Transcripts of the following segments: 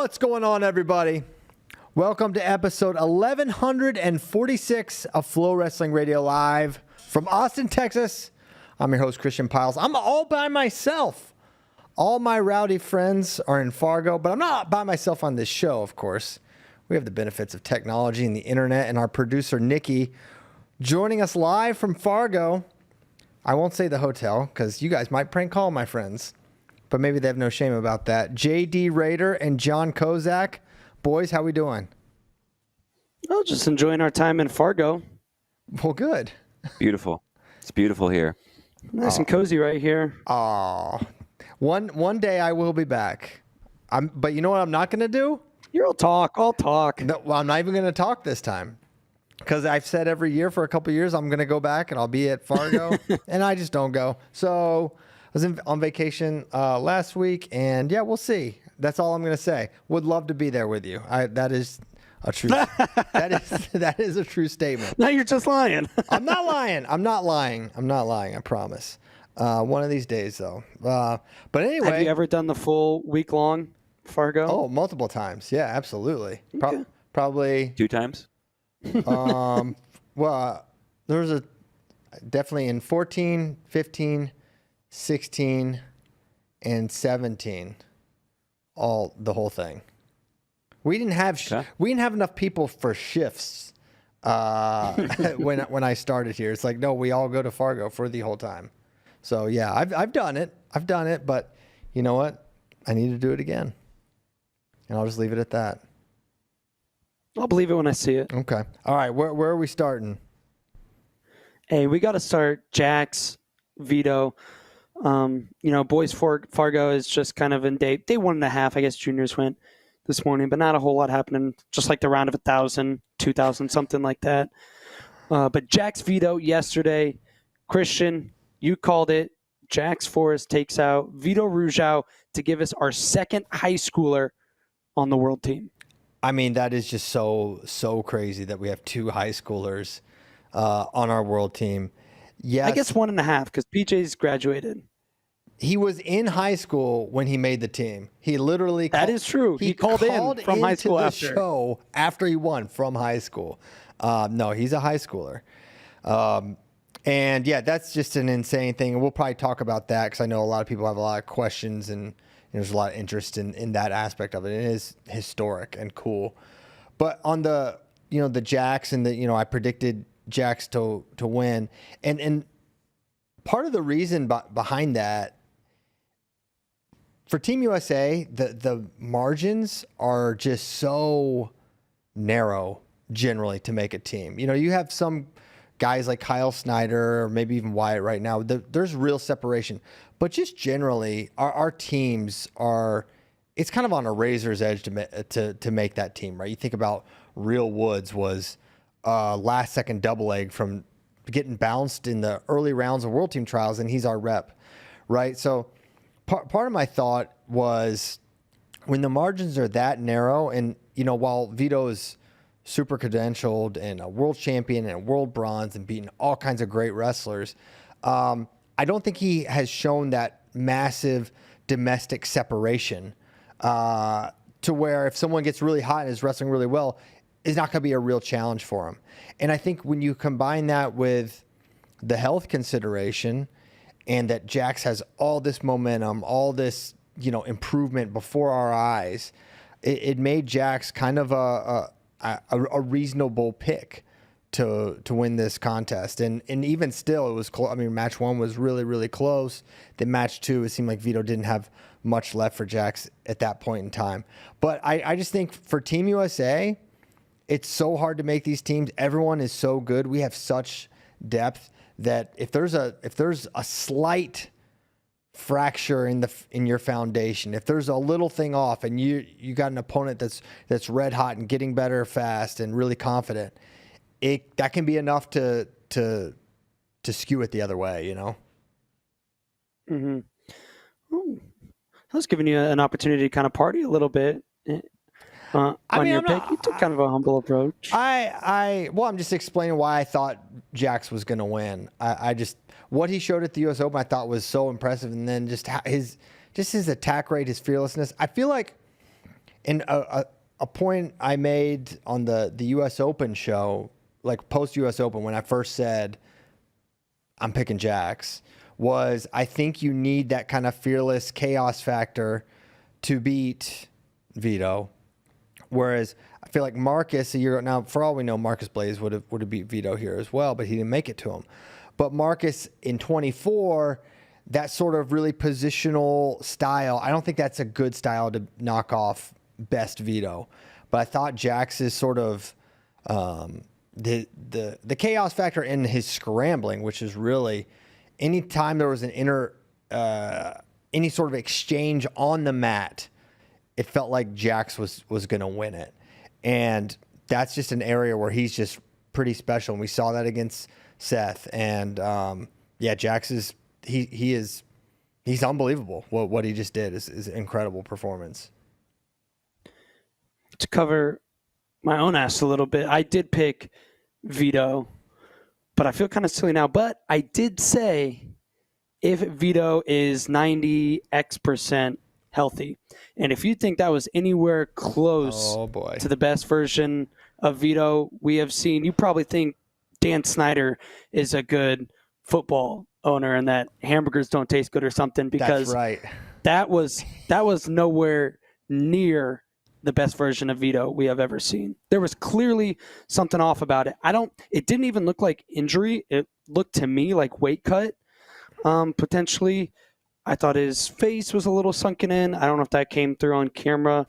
What's going on, everybody? Welcome to episode 1146 of FloWrestling Radio Live from Austin, Texas. I'm your host, Christian Piles. I'm all by myself. All my rowdy friends are in Fargo, but I'm not by myself on this show, of course. We have the benefits of technology and the internet, and our producer, Nikki, joining us live from Fargo. I won't say the hotel, because you guys might prank call my friends, but maybe they have no shame about that. JD Raider and John Kozak. Boys, how we doing? Oh, just enjoying our time in Fargo. Well, good. Beautiful. It's beautiful here. Nice and cozy right here. Oh, one day I will be back. But you know what I'm not going to do? I'll talk. No, well, I'm not even going to talk this time. Because I've said every year for a couple of years I'm going to go back and I'll be at Fargo. And I just don't go. So I was on vacation last week. And yeah, we'll see. That's all I'm going to say. Would love to be there with you. That is a true. that is a true statement. Now you're just lying. I'm not lying. I promise. One of these days, though. But anyway, have you ever done the full week-long Fargo? Oh, multiple times. Yeah, absolutely. Okay. Probably 2 times. Well, there was definitely in 14, 15, 16, and 17. The whole thing. We didn't have enough people for shifts when I started here. It's like, no, we all go to Fargo for the whole time. So yeah, I've done it, but you know what? I need to do it again, and I'll just leave it at that. I'll believe it when I see it. Okay. All right. Where are we starting? Hey, we got to start Jax, Vito. Boys Fargo is just kind of in day 1.5. I guess juniors went this morning, but not a whole lot happening. Just like the round of 1,000, 2,000, something like that. But Jax Vito yesterday, Christian, you called it. Jax Forrest takes out Vito Arujau to give us our second high schooler on the world team. I mean, that is just so crazy that we have 2 high schoolers on our world team. Yes. I guess 1.5 because PJ's graduated. He was in high school when he made the team. He literally that is true. He called in from high school after he won from high school. No, he's a high schooler. And yeah, that's just an insane thing. And we'll probably talk about that because I know a lot of people have a lot of questions and there's a lot of interest in that aspect of it. It is historic and cool. But on the Jax and I predicted Jax to win. And part of the reason behind that, for Team USA, the margins are just so narrow generally to make a team. You have some guys like Kyle Snyder or maybe even Wyatt right now. There's real separation. But just generally, our teams it's kind of on a razor's edge to make that team, right? You think about Real Woods was last second double egg from getting bounced in the early rounds of World Team Trials, and he's our rep, right? So part of my thought was when the margins are that narrow, and while Vito's super credentialed and a world champion and a world bronze and beaten all kinds of great wrestlers, I don't think he has shown that massive domestic separation to where if someone gets really hot and is wrestling really well, is not going to be a real challenge for him. And I think when you combine that with the health consideration and that Jax has all this momentum, all this, improvement before our eyes, it made Jax kind of a reasonable pick to win this contest. And even still, it was close. I mean, match 1 was really, really close. Then match 2, it seemed like Vito didn't have much left for Jax at that point in time. But I just think for Team USA, it's so hard to make these teams. Everyone is so good. We have such depth that if there's a slight fracture in your foundation, if there's a little thing off and you got an opponent that's red hot and getting better fast and really confident, that can be enough to skew it the other way, Mm-hmm. I was giving you an opportunity to kind of party a little bit. On your pick, you took kind of a humble approach. I'm just explaining why I thought Jax was going to win. What he showed at the U.S. Open, I thought was so impressive, and then just his attack rate, his fearlessness. I feel like And a point I made on the U.S. Open show, like post U.S. Open, when I first said I'm picking Jax, was I think you need that kind of fearless chaos factor to beat Vito. Whereas I feel like Marcus a year ago, now for all we know, Marcus Blaze would have beat Vito here as well, but he didn't make it to him. But Marcus in 24, that sort of really positional style, I don't think that's a good style to knock off best Vito. But I thought Jax's sort of the chaos factor in his scrambling, which is really anytime there was an any sort of exchange on the mat, it felt like Jax was going to win it. And that's just an area where he's just pretty special. And we saw that against Seth. And Jax is, he's unbelievable. What he just did is incredible performance. To cover my own ass a little bit, I did pick Vito, but I feel kind of silly now. But I did say if Vito is 90x% healthy, and if you think that was anywhere close to the best version of Vito we have seen, you probably think Dan Snyder is a good football owner and that hamburgers don't taste good or something, because that's right. that was nowhere near the best version of Vito we have ever seen. There was clearly something off about it. It didn't even look like injury. It looked to me like weight cut, potentially. I thought his face was a little sunken in. I don't know if that came through on camera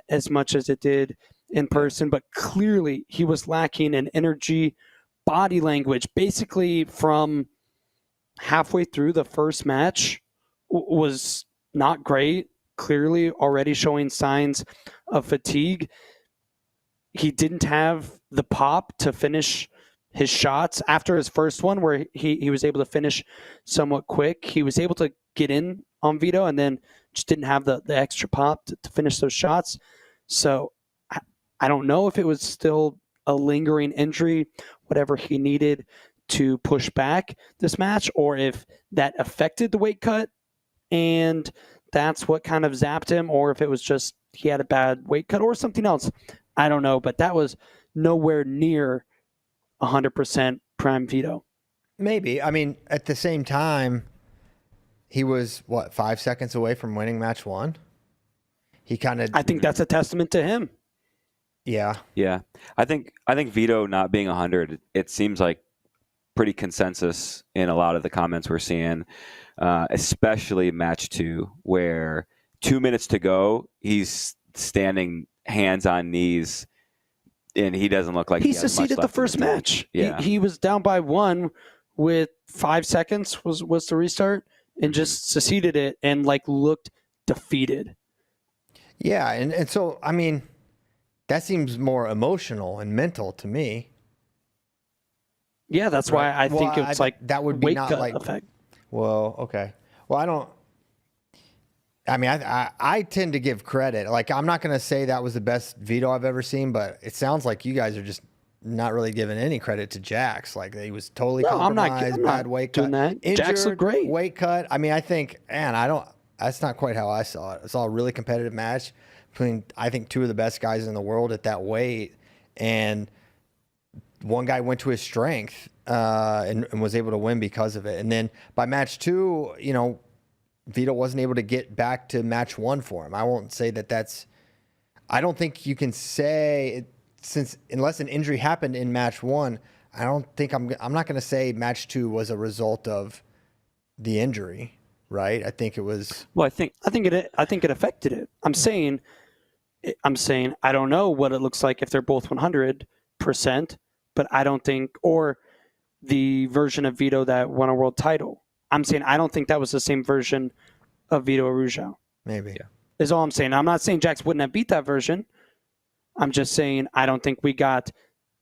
as much as it did in person, but clearly he was lacking in energy, body language. Basically from halfway through the first match was not great, clearly already showing signs of fatigue. He didn't have the pop to finish his shots after his first one, where he was able to finish somewhat quick. He was able to get in on Vito and then just didn't have the extra pop to finish those shots. So I don't know if it was still a lingering injury, whatever he needed to push back this match, or if that affected the weight cut and that's what kind of zapped him, or if it was just he had a bad weight cut or something else. I don't know, but that was nowhere near 100% prime Vito. Maybe. I mean, at the same time, he was 5 seconds away from winning match one. He kind of. I think that's a testament to him. Yeah. Yeah. I think Vito not being 100, it seems like pretty consensus in a lot of the comments we're seeing, especially match two, where 2 minutes to go, he's standing hands on knees. And he doesn't look like he succeeded the first match. Yeah. He was down by one with 5 seconds was the restart, and just succeeded it and looked defeated. Yeah, and so I mean, that seems more emotional and mental to me. Yeah, that's why I think it's that would be not like effect. Well, okay. Well, I don't. I mean, I tend to give credit. Like, I'm not going to say that was the best Vito I've ever seen, but it sounds like you guys are just not really giving any credit to Jax. Like, he was totally compromised, I'm not bad weight cut. Doing that. Injured, Jax looked great. Weight cut. I mean, I think, that's not quite how I saw it. I saw a really competitive match between, I think, two of the best guys in the world at that weight. And one guy went to his strength and was able to win because of it. And then by match two, Vito wasn't able to get back to match one for him. I won't say that's. I don't think you can say unless an injury happened in match one. I don't think I'm not going to say match two was a result of the injury, right? I think it was. Well, I think it affected it. I'm saying I don't know what it looks like if they're both 100%, but I don't think, or the version of Vito that won a world title. I'm saying I don't think that was the same version of Vito Arujau. Maybe. Yeah. Is all I'm saying. I'm not saying Jax wouldn't have beat that version. I'm just saying I don't think we got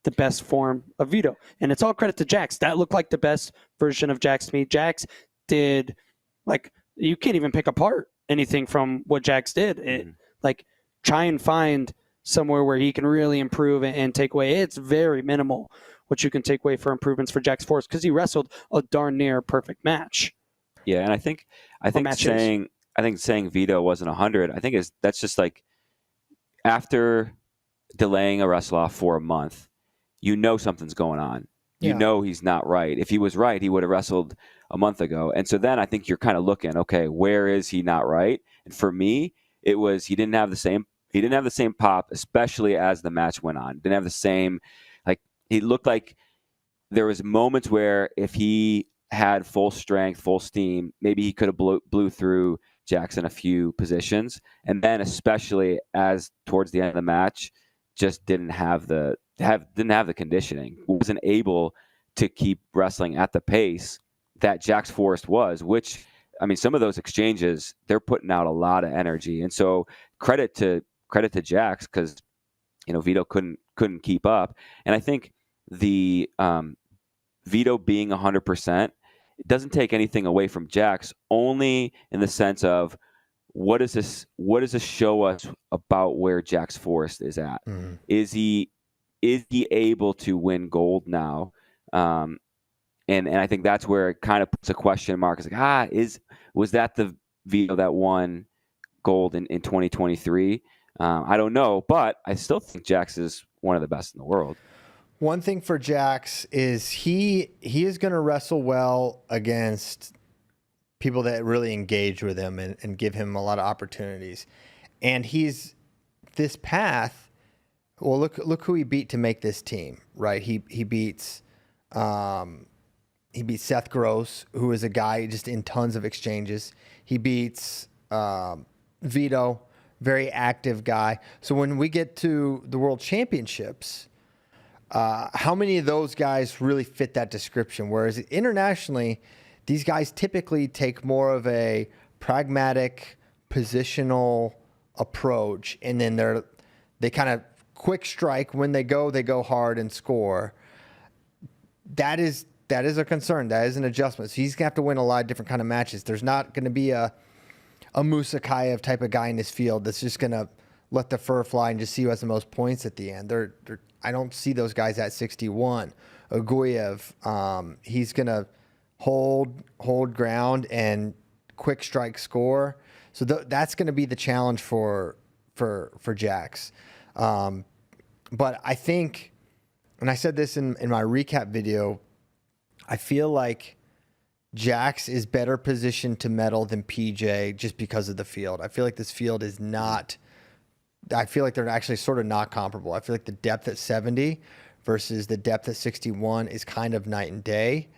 the best form of Vito. And it's all credit to Jax. That looked like the best version of Jax to me. Jax did, you can't even pick apart anything from what Jax did. Try and find somewhere where he can really improve and take away. It's very minimal what you can take away for improvements for Jax Forrest, because he wrestled a darn near perfect match. Yeah, and I think saying Vito wasn't 100, that's just after delaying a wrestle off for a month, you know something's going on. You Yeah. know he's not right. If he was right, he would have wrestled a month ago. And so then I think you're kind of looking, okay, where is he not right? And for me, it was he didn't have the same pop, especially as the match went on. Didn't have the same, like, he looked like there was moments where if he had full strength, full steam, maybe he could have blew through Jax in a few positions. And then especially as towards the end of the match, just didn't have the conditioning, wasn't able to keep wrestling at the pace that Jax Forrest was, which, I mean, some of those exchanges, they're putting out a lot of energy. And so credit to Jax, because, Vito couldn't keep up. And I think the Vito being 100%, it doesn't take anything away from Jax, only in the sense of what does this show us about where Jax Forrest is at? Mm-hmm. Is he able to win gold now? And I think that's where it kind of puts a question mark. It's like, was that the Vito that won gold in 2023? I don't know, but I still think Jax is one of the best in the world. One thing for Jax is he is going to wrestle well against people that really engage with him and give him a lot of opportunities. And he's this path. Well, look who he beat to make this team, right? He beats Seth Gross, who is a guy just in tons of exchanges. He beats Vito, very active guy. So when we get to the World Championships, how many of those guys really fit that description? Whereas internationally, these guys typically take more of a pragmatic, positional approach, and then they kind of quick strike. When they go hard and score. That is a concern. That is an adjustment. So he's gonna have to win a lot of different kind of matches. There's not gonna be a Musakayev type of guy in this field that's just gonna let the fur fly and just see who has the most points at the end. I don't see those guys at 61. Aguyev, he's gonna hold ground and quick strike score. So that's going to be the challenge for Jax. But I think, and I said this in my recap video, I feel like Jax is better positioned to medal than PJ just because of the field. I feel like this field is not, I feel like they're actually sort of not comparable. I feel like the depth at 70 versus the depth at 61 is kind of night and day.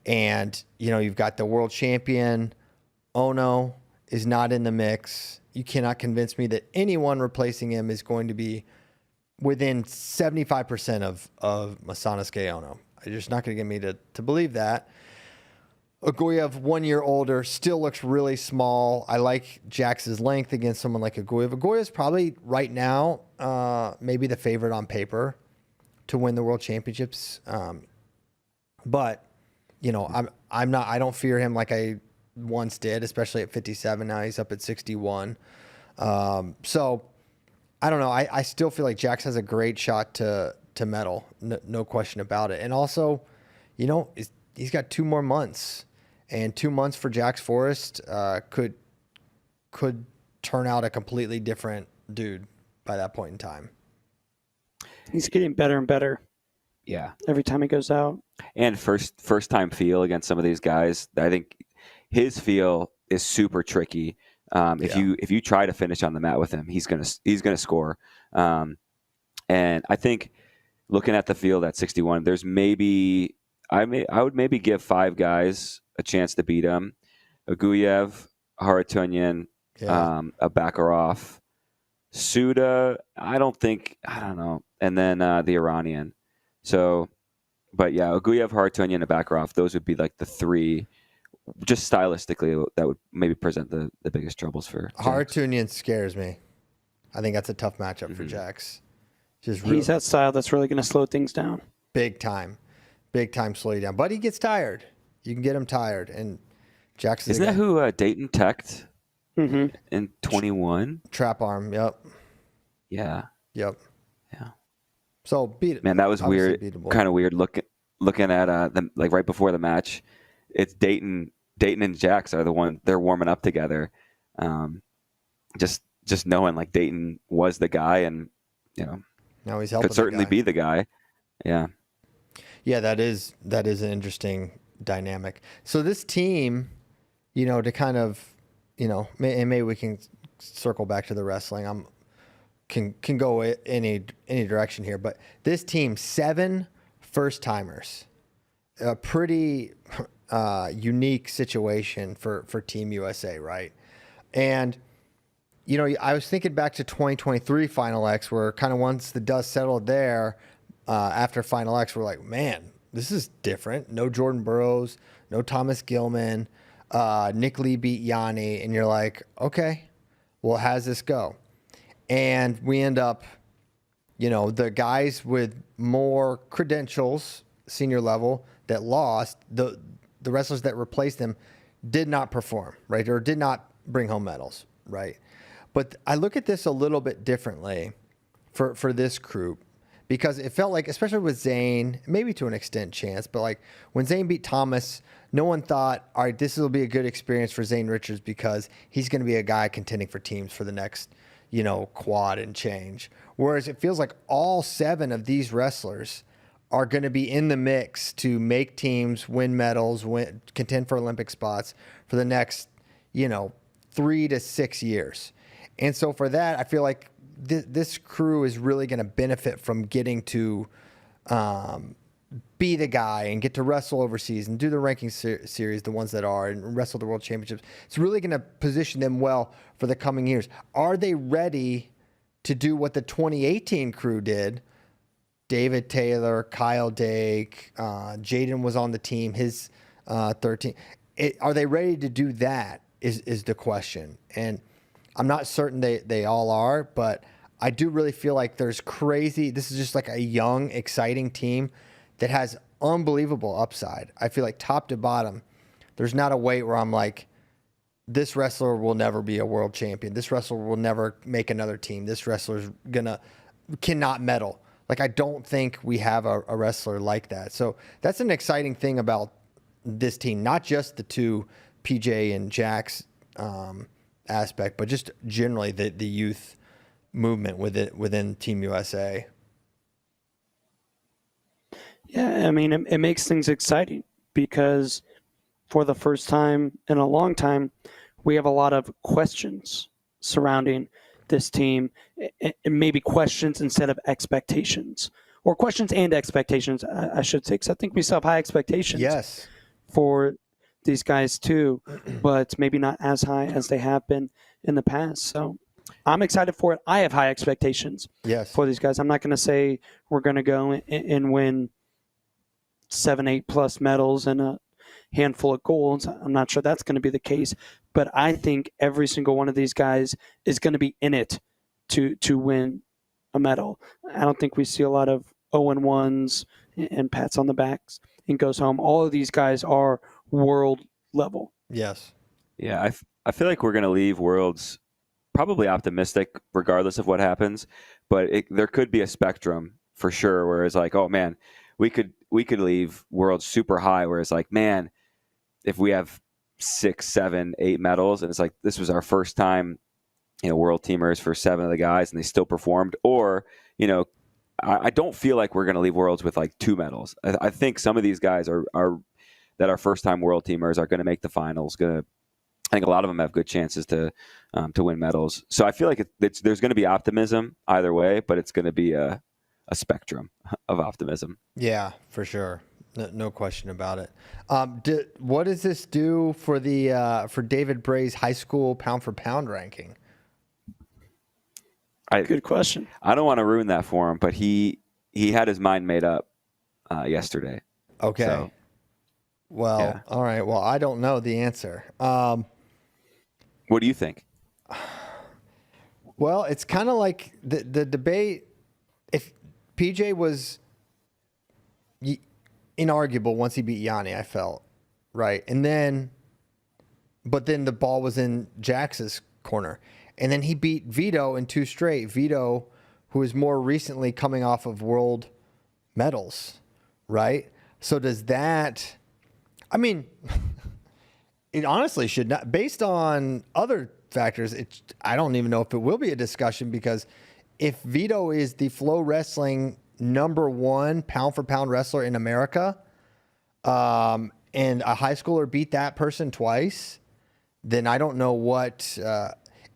And, you've got the world champion. Ono is not in the mix. You cannot convince me that anyone replacing him is going to be within 75% of Masanosuke Ono. You're just not going to get me to believe that. Aguyev, 1 year older, still looks really small. I like Jax's length against someone like Aguyev. Aguyev is probably right now maybe the favorite on paper to win the world championships. But I'm not. I don't fear him like I once did, especially at 57. Now he's up at 61. So I don't know. I still feel like Jax has a great shot to medal, no question about it. And also, he's got 2 more months, and 2 months for Jax Forrest could turn out a completely different dude by that point in time. He's getting better and better. Yeah. Every time he goes out. And first time feel against some of these guys. I think his feel is super tricky. If you try to finish on the mat with him, he's gonna score. And I think looking at the field at 61, there's maybe I would maybe give 5 guys a chance to beat him. Aguyev, Haratunyan, Abakarov, Suda. I don't know. And then the Iranian. So, but yeah, Aguyev, Haratunyan, and Abakarov, those would be like the 3, just stylistically, that would maybe present the biggest troubles for Jax. Haratunyan scares me. I think that's a tough matchup for Jax. He's that style that's really going to slow things down. Big time slow you down. But he gets tired. You can get him tired. And Jax Isn't that who Dayton teched in 21? Trap arm, yep. Yeah. Yep. Yeah. So beat it. Man, that was weird. Beatable. Kind of weird looking at them, like right before the match. It's Dayton and Jax are the one, they're warming up together. Just just knowing like Dayton was the guy, and Now he's helping. could certainly the guy. be the guy. Yeah. Yeah, that is an interesting dynamic. So this team, to kind of, and maybe we can circle back to the wrestling. Can go any direction here, but this team, 7 first timers, a pretty unique situation for Team USA, right? And I was thinking back to 2023 Final X, where kind of once the dust settled there. After Final X, we're like, man, this is different. No Jordan Burroughs, no Thomas Gilman. Nick Lee beat Yanni, and you're like, okay, well, how does this go? And we end up, the guys with more credentials, senior level, that lost, the wrestlers that replaced them did not perform, right, or did not bring home medals, right? But I look at this a little bit differently for this group. Because it felt like, especially with Zane, maybe to an extent Chance, but like when Zane beat Thomas, no one thought, all right, this will be a good experience for Zane Richards because he's going to be a guy contending for teams for the next, quad and change. Whereas it feels like all 7 of these wrestlers are going to be in the mix to make teams, win medals, contend for Olympic spots for the next, 3 to 6 years. And so for that, I feel like this crew is really going to benefit from getting to be the guy and get to wrestle overseas and do the ranking series, the ones that are, and wrestle the world championships. It's really going to position them well for the coming years. Are they ready to do what the 2018 crew did? David Taylor, Kyle Dake, Jaden was on the team, his 13. Are they ready to do that is the question. And I'm not certain they all are, but I do really feel like this is just like a young, exciting team that has unbelievable upside. I feel like top to bottom, there's not a weight where I'm like, this wrestler will never be a world champion. This wrestler will never make another team. This wrestler's cannot medal. Like, I don't think we have a wrestler like that. So that's an exciting thing about this team, not just the 2 PJ and Jax aspect, but just generally the youth movement within Team USA. Yeah, I mean, it makes things exciting because for the first time in a long time, we have a lot of questions surrounding this team, and maybe questions instead of expectations, or questions and expectations, I should say, because I think we still have high expectations. Yes. For these guys too, but maybe not as high as they have been in the past. So I'm excited for it. I have high expectations for these guys. I'm not going to say we're going to go and win 7, 8 plus medals and a handful of golds. I'm not sure that's going to be the case, but I think every single one of these guys is going to be in it to win a medal. I don't think we see a lot of 0-1s and pats on the backs and goes home. All of these guys are world level. Yes. Yeah, I feel like we're going to leave Worlds probably optimistic regardless of what happens, but there could be a spectrum for sure where it's like, oh man, we could leave Worlds super high where it's like, man, if we have 6, 7, 8 medals and it's like this was our first time, world teamers for 7 of the guys and they still performed, or I don't feel like we're going to leave Worlds with like 2 medals. I think some of these guys are that are first time world teamers are going to make the finals. I think a lot of them have good chances to win medals. So I feel like there's going to be optimism either way, but it's going to be a spectrum of optimism. Yeah, for sure. No question about it. What does this do for for David Bray's high school pound for pound ranking? Good question. I don't want to ruin that for him, but he had his mind made up yesterday. Okay. So, well, yeah. All right. Well, I don't know the answer. What do you think? Well, it's kind of like the debate. If PJ was inarguable once he beat Yanni, I felt, right? But then the ball was in Jax's corner. And then he beat Vito in 2 straight. Vito, who is more recently coming off of world medals, right? So does that... I mean, it honestly should not... Based on other factors, I don't even know if it will be a discussion, because if Vito is the FloWrestling #1 pound for pound wrestler in America, and a high schooler beat that person twice, then I don't know what,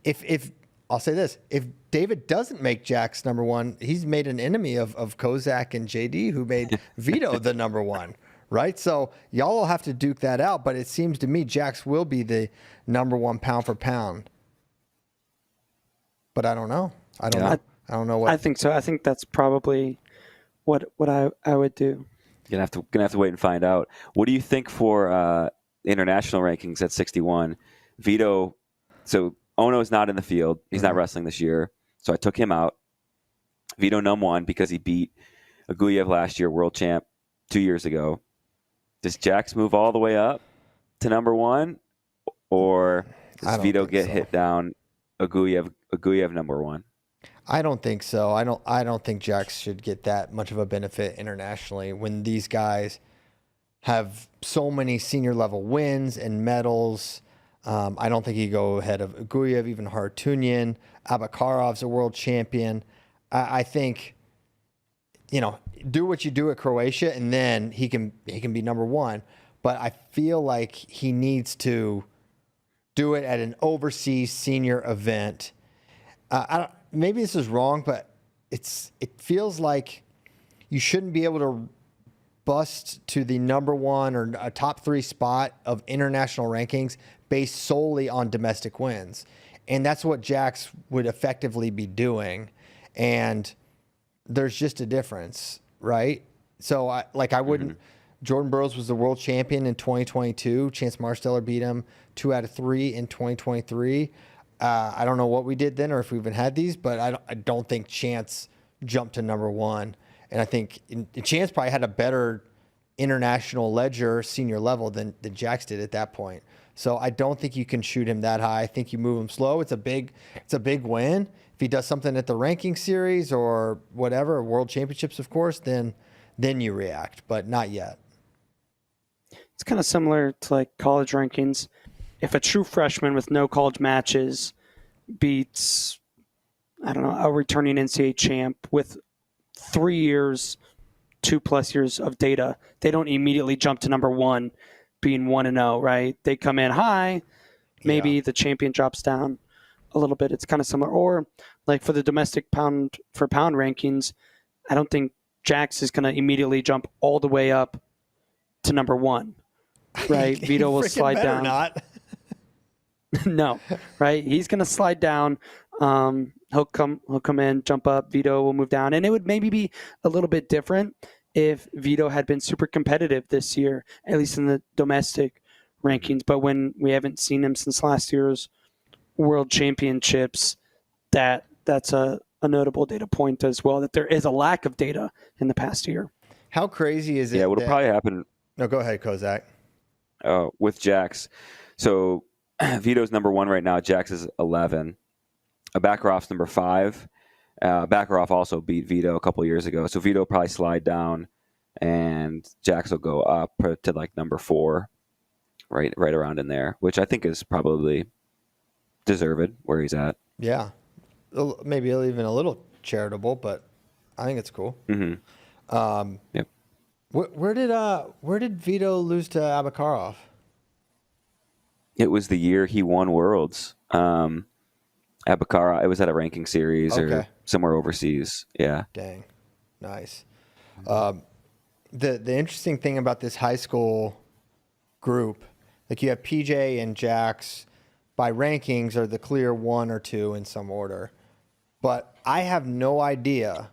if I'll say this, if David doesn't make Jax #1, he's made an enemy of Kozak and JD, who made Vito the #1, right? So y'all will have to duke that out, but it seems to me Jax will be the #1 pound for pound. But I don't know. I don't know. I don't know what. I think so. I think that's probably what I would do. Gonna have to wait and find out. What do you think for international rankings at 61? Vito, so Ono's not in the field. He's not wrestling this year, so I took him out. Vito #1 because he beat Aguyev last year, world champ 2 years ago. Does Jax move all the way up to #1, or does Vito get hit down? Aguyev #1. I don't think so. I don't think Jax should get that much of a benefit internationally when these guys have so many senior level wins and medals. I don't think he'd go ahead of Aguyev, even Hartunian. Abakarov's a world champion. I think, do what you do at Croatia, and then he can be #1. But I feel like he needs to do it at an overseas senior event. Maybe this is wrong, but it feels like you shouldn't be able to bust to the #1 or a top 3 spot of international rankings based solely on domestic wins. And that's what Jax would effectively be doing. And there's just a difference, right? So I wouldn't, Jordan Burroughs was the world champion in 2022. Chance Marsteller beat him 2 out of 3 in 2023. I don't know what we did then or if we even had these, but I don't think Chance jumped to #1. And I think Chance probably had a better international ledger senior level than Jax did at that point. So I don't think you can shoot him that high. I think you move him slow. It's a big win. If he does something at the ranking series or whatever, world championships, of course, then you react, but not yet. It's kind of similar to like college rankings. If a true freshman with no college matches beats, I don't know, a returning NCAA champ with 3 years, 2+ years of data, they don't immediately jump to #1 being 1-0, right? They come in high, maybe the champion drops down a little bit. It's kind of similar. Or like for the domestic pound for pound rankings, I don't think Jax is going to immediately jump all the way up to #1, right? Vito will slide down. Not. No, right? He's going to slide down. He'll come in, jump up. Vito will move down, and it would maybe be a little bit different if Vito had been super competitive this year, at least in the domestic rankings. But when we haven't seen him since last year's World Championships, that's a notable data point as well. That there is a lack of data in the past year. How crazy is it? Yeah, what'll probably happen? No, go ahead, Kozak. With Jax, so Vito's #1 right now. Jax is 11. Bakarov's #5. Bakarov also beat Vito a couple years ago, so Vito will probably slide down, and Jax will go up to like #4, right around in there, which I think is probably deserved where he's at. Yeah, maybe even a little charitable, but I think it's cool. Yep. Where did Vito lose to Abakarov? It was the year he won Worlds. Abakarov, it was at a ranking series or somewhere overseas. Yeah. Dang. Nice. The interesting thing about this high school group, like you have PJ and Jax by rankings are the clear 1 or 2 in some order. But I have no idea.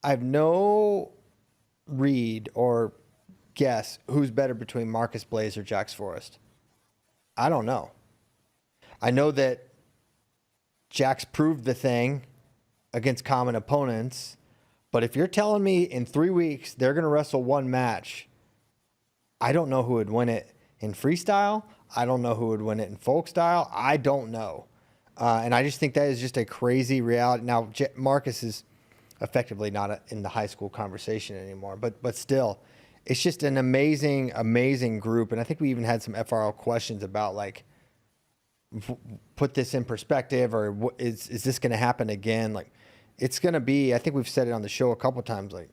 I have no read or guess who's better between Marcus Blaze or Jax Forrest. I don't know. I know that Jax proved the thing against common opponents, but if you're telling me in 3 weeks they're going to wrestle one match, I don't know who would win it in freestyle. I don't know who would win it in folk style. I don't know. And I just think that is just a crazy reality. Now, Marcus is effectively not in the high school conversation anymore, but still, it's just an amazing, amazing group. And I think we even had some FRL questions about like put this in perspective, or is this going to happen again? Like, it's going to be, I think we've said it on the show a couple times, like,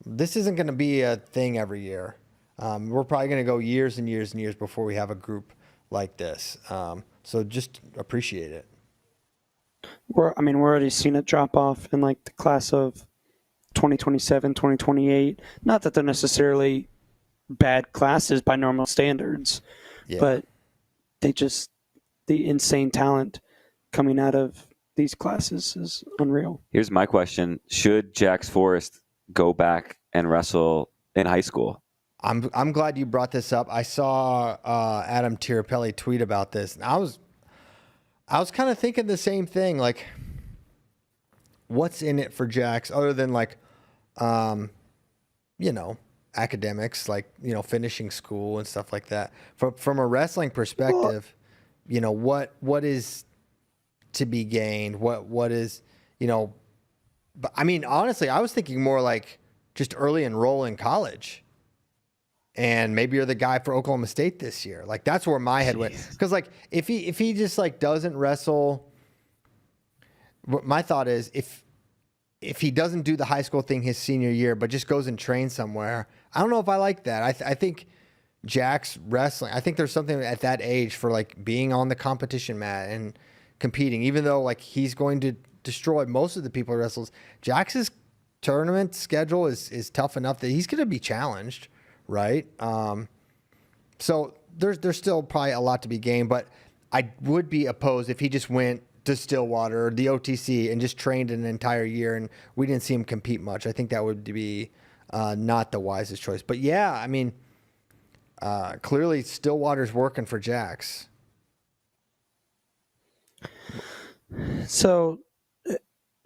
this isn't going to be a thing every year. We're probably going to go years and years and years before we have a group like this. So just appreciate it. We're already seeing it drop off in like the class of 2027, 2028. Not that they're necessarily bad classes by normal standards, but the insane talent coming out of these classes is unreal. Here's my question. Should Jax Forrest go back and wrestle in high school? I'm glad you brought this up. I saw Adam Tirapelli tweet about this, and I was kind of thinking the same thing. Like, what's in it for Jax other than like, academics, like, finishing school and stuff like that. From a wrestling perspective, what is to be gained? What is, but I mean, honestly, I was thinking more like just early enroll in college. And maybe you're the guy for Oklahoma State this year. Like, that's where my head went. Because like if he just like doesn't wrestle, my thought is if he doesn't do the high school thing his senior year, but just goes and trains somewhere, I don't know if I like that. I think Jax wrestling, I think there's something at that age for like being on the competition mat and competing, even though like he's going to destroy most of the people he wrestles. Jax's tournament schedule is tough enough that he's going to be challenged. Right. So there's still probably a lot to be gained, but I would be opposed if he just went to Stillwater or the OTC and just trained an entire year and we didn't see him compete much. I think that would be not the wisest choice. But yeah, I mean, clearly Stillwater's working for Jax. So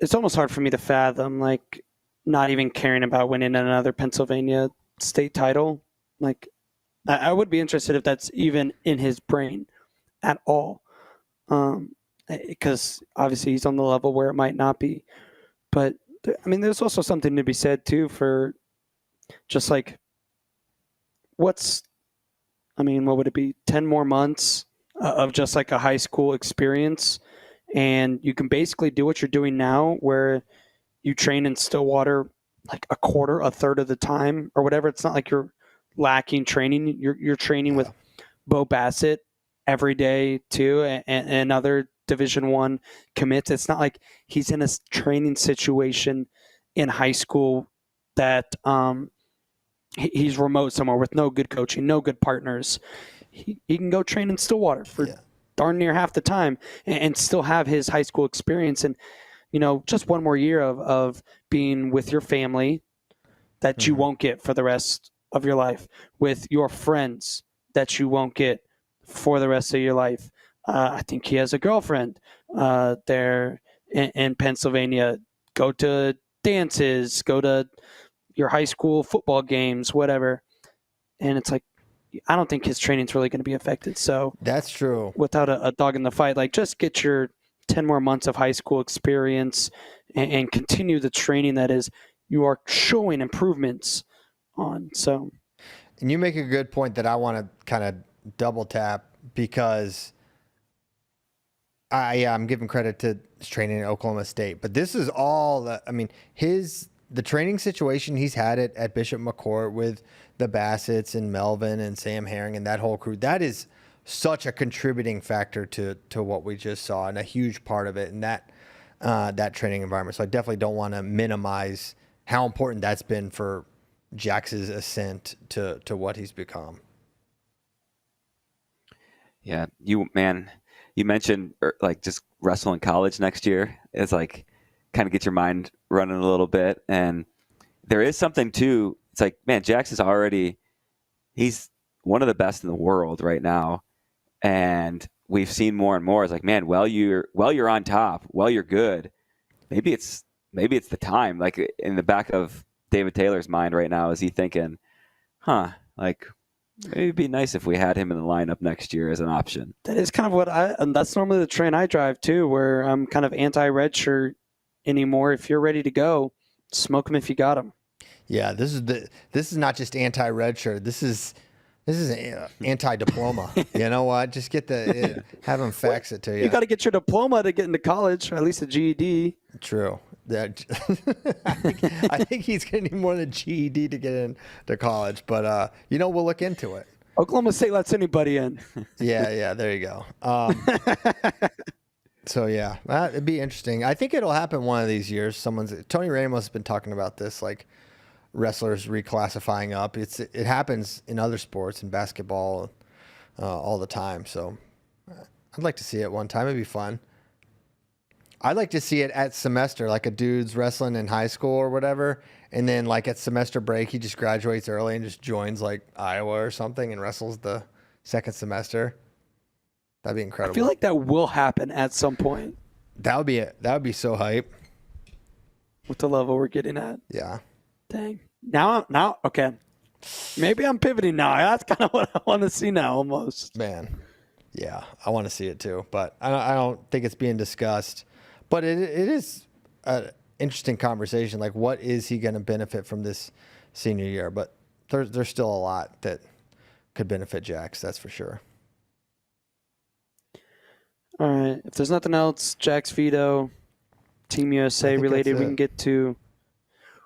it's almost hard for me to fathom, like, not even caring about winning another Pennsylvania state title. Like, I would be interested if that's even in his brain at all, because obviously he's on the level where it might not be. But I mean, there's also something to be said too for just like what would it be, 10 more months of just like a high school experience, and you can basically do what you're doing now where you train in Stillwater like a third of the time or whatever. It's not like you're lacking training. You're training with Bo Bassett every day too, and other Division I commits. It's not like he's in a training situation in high school that he's remote somewhere with no good coaching, no good partners. He can go train in Stillwater for darn near half the time and still have his high school experience. And just one more year of being with your family that you won't get for the rest of your life, with your friends that you won't get for the rest of your life. I think he has a girlfriend there in Pennsylvania. Go to dances, go to your high school football games, whatever. And it's like, I don't think his training's really going to be affected. So that's true. Without a dog in the fight, like, just get your 10 more months of high school experience and continue the training that is you are showing improvements on. So, and you make a good point that I want to kind of double tap, because I'm giving credit to his training at Oklahoma State, but this is all the training situation he's had at Bishop McCourt with the Bassetts and Melvin and Sam Herring and that whole crew. That is such a contributing factor to what we just saw, and a huge part of it in that training environment. So I definitely don't want to minimize how important that's been for Jax's ascent to what he's become. Yeah, you mentioned like just wrestle in college next year. It's like kind of get your mind running a little bit, and there is something too. It's like, man, Jax is he's one of the best in the world right now. And we've seen more and more. It's like, man, you're on top, you're good. Maybe it's the time. Like, in the back of David Taylor's mind right now, is he thinking, like, maybe it'd be nice if we had him in the lineup next year as an option. That is kind of that's normally the train I drive too, where I'm kind of anti-red shirt anymore. If you're ready to go, smoke him if you got him. Yeah, this is not just anti-red shirt. This is This is an anti-diploma. You know what? Just have them fax it to you. You got to get your diploma to get into college, or at least a GED. True. That I think he's going to need more than a GED to get into college. But, we'll look into it. Oklahoma State lets anybody in. Yeah, there you go. So, yeah, it'd be interesting. I think it'll happen one of these years. Tony Ramos has been talking about this, like wrestlers reclassifying up. It happens in other sports, in basketball, all the time. So I'd like to see it one time. It'd be fun. I'd like to see it at semester, like a dude's wrestling in high school or whatever, and then like at semester break, he just graduates early and just joins like Iowa or something and wrestles the second semester. That'd be incredible. I feel like that will happen at some point. That would be so hype. With the level we're getting at. Yeah. Dang. Now, okay. Maybe I'm pivoting now. That's kind of what I want to see now, almost. Man, yeah, I want to see it too, but I don't think it's being discussed. But it is an interesting conversation. Like, what is he going to benefit from this senior year? But there's still a lot that could benefit Jax, that's for sure. All right. If there's nothing else, Jax, Vito, Team USA related, we can get to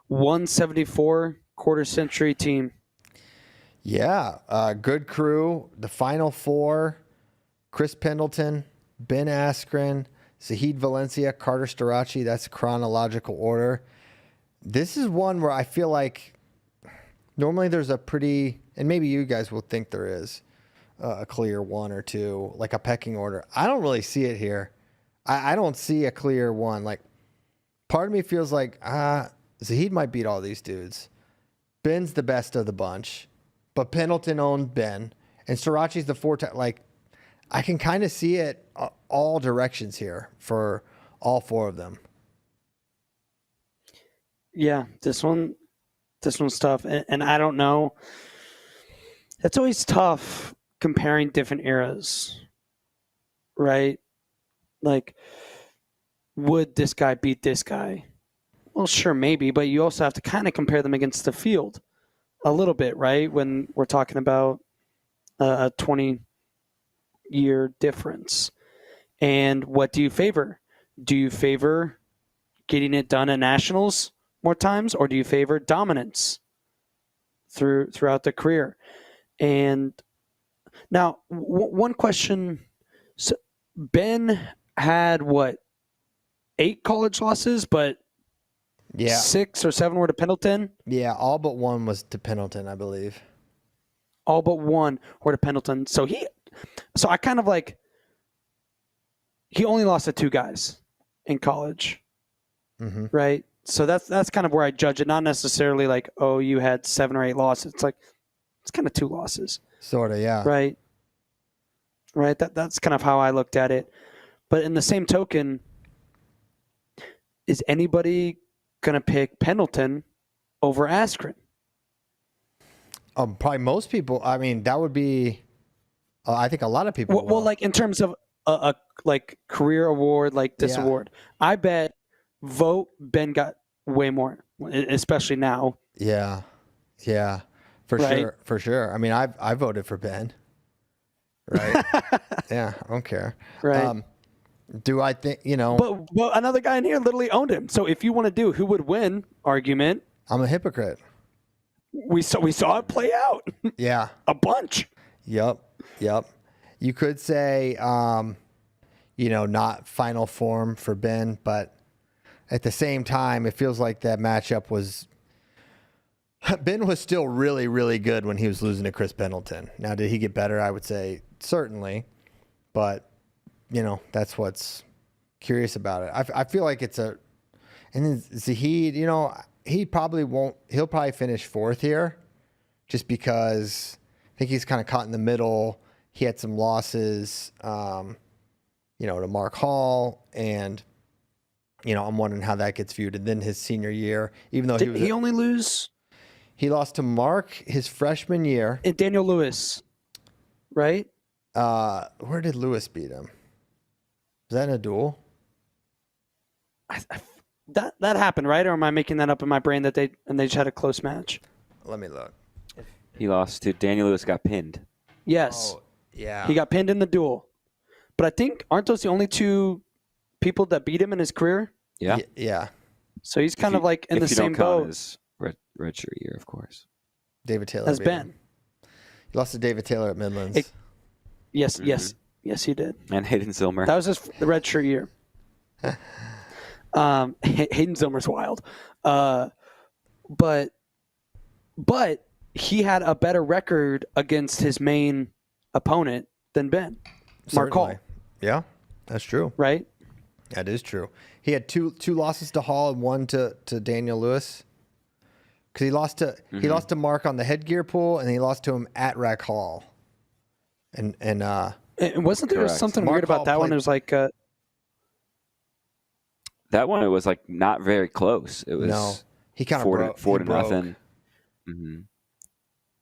174 quarter century team. Yeah, good crew. The final four: Chris Pendleton, Ben Askren, Zahid Valencia, Carter Starachi. That's chronological order. This is one where I feel like normally there's a pretty, and maybe you guys will think there is, a clear one or two, like a pecking order. I don't really see it here. I don't see a clear one. Like, part of me feels like, Zahid might beat all these dudes. Ben's the best of the bunch, but Pendleton owned Ben, and Starachi's the four-time. Like, I can kind of see it all directions here for all four of them. Yeah, this one's tough, and I don't know. It's always tough comparing different eras, right? Like, would this guy beat this guy? Well, sure, maybe, but you also have to kind of compare them against the field a little bit, right? When we're talking about a 20-year difference. And what do you favor? Do you favor getting it done at nationals more times, or do you favor dominance throughout the career? And now, one question. So Ben had, 8 college losses, but 6 or 7 were to Pendleton? Yeah, all but one was to Pendleton, I believe. All but one were to Pendleton. So I kind of like, he only lost to 2 guys in college, right? So that's kind of where I judge it. Not necessarily like, oh, you had 7 or 8 losses. It's like, it's kind of 2 losses. Sort of, yeah. Right. That's kind of how I looked at it. But in the same token, is anybody going to pick Pendleton over Askren? Probably most people. I mean, that would be. I think a lot of people. Well, like in terms of a like career award, like this award, I bet vote Ben got way more, especially now. Yeah, for sure. I mean, I voted for Ben. Right. Yeah, I don't care. Right. Do I think, But another guy in here literally owned him. So if you want to do who would win argument, I'm a hypocrite. We saw it play out. Yeah. A bunch. Yep. You could say, not final form for Ben, but at the same time, it feels like that matchup Ben was still really, really good when he was losing to Chris Pendleton. Now, did he get better? I would say certainly, but that's what's curious about it. I feel like and then Zahid, he'll probably finish 4th here just because I think he's kind of caught in the middle. He had some losses, to Mark Hall, and, I'm wondering how that gets viewed. And then his senior year, even though Did he only lose? He lost to Mark his freshman year. And Daniel Lewis, right? Where did Lewis beat him? Was that in a duel? That happened, right? Or am I making that up in my brain that they just had a close match? Let me look. He lost to Daniel Lewis. Got pinned. Yes. Oh, yeah. He got pinned in the duel. But I think, aren't those the only two people that beat him in his career? Yeah. Yeah. So he's kind of like in the same if you don't count boat his redshirt year, of course. David Taylor as beat Ben. him. He lost to David Taylor at Midlands. Yes, yes, he did. And Hayden Zilmer. That was the red shirt year. Hayden Zilmer's wild, but he had a better record against his main opponent than Ben. Mark Hall. Certainly. Yeah, that's true. Right? That is true. He had two losses to Hall and one to Daniel Lewis. Because he lost to Mark on the headgear pull, and he lost to him at Rack Hall. And wasn't there Correct. something Mark weird about Hall that one? played- It was like That one, it was like not very close. It was no, he kind of broke. four He to broke. nothing. Mm-hmm.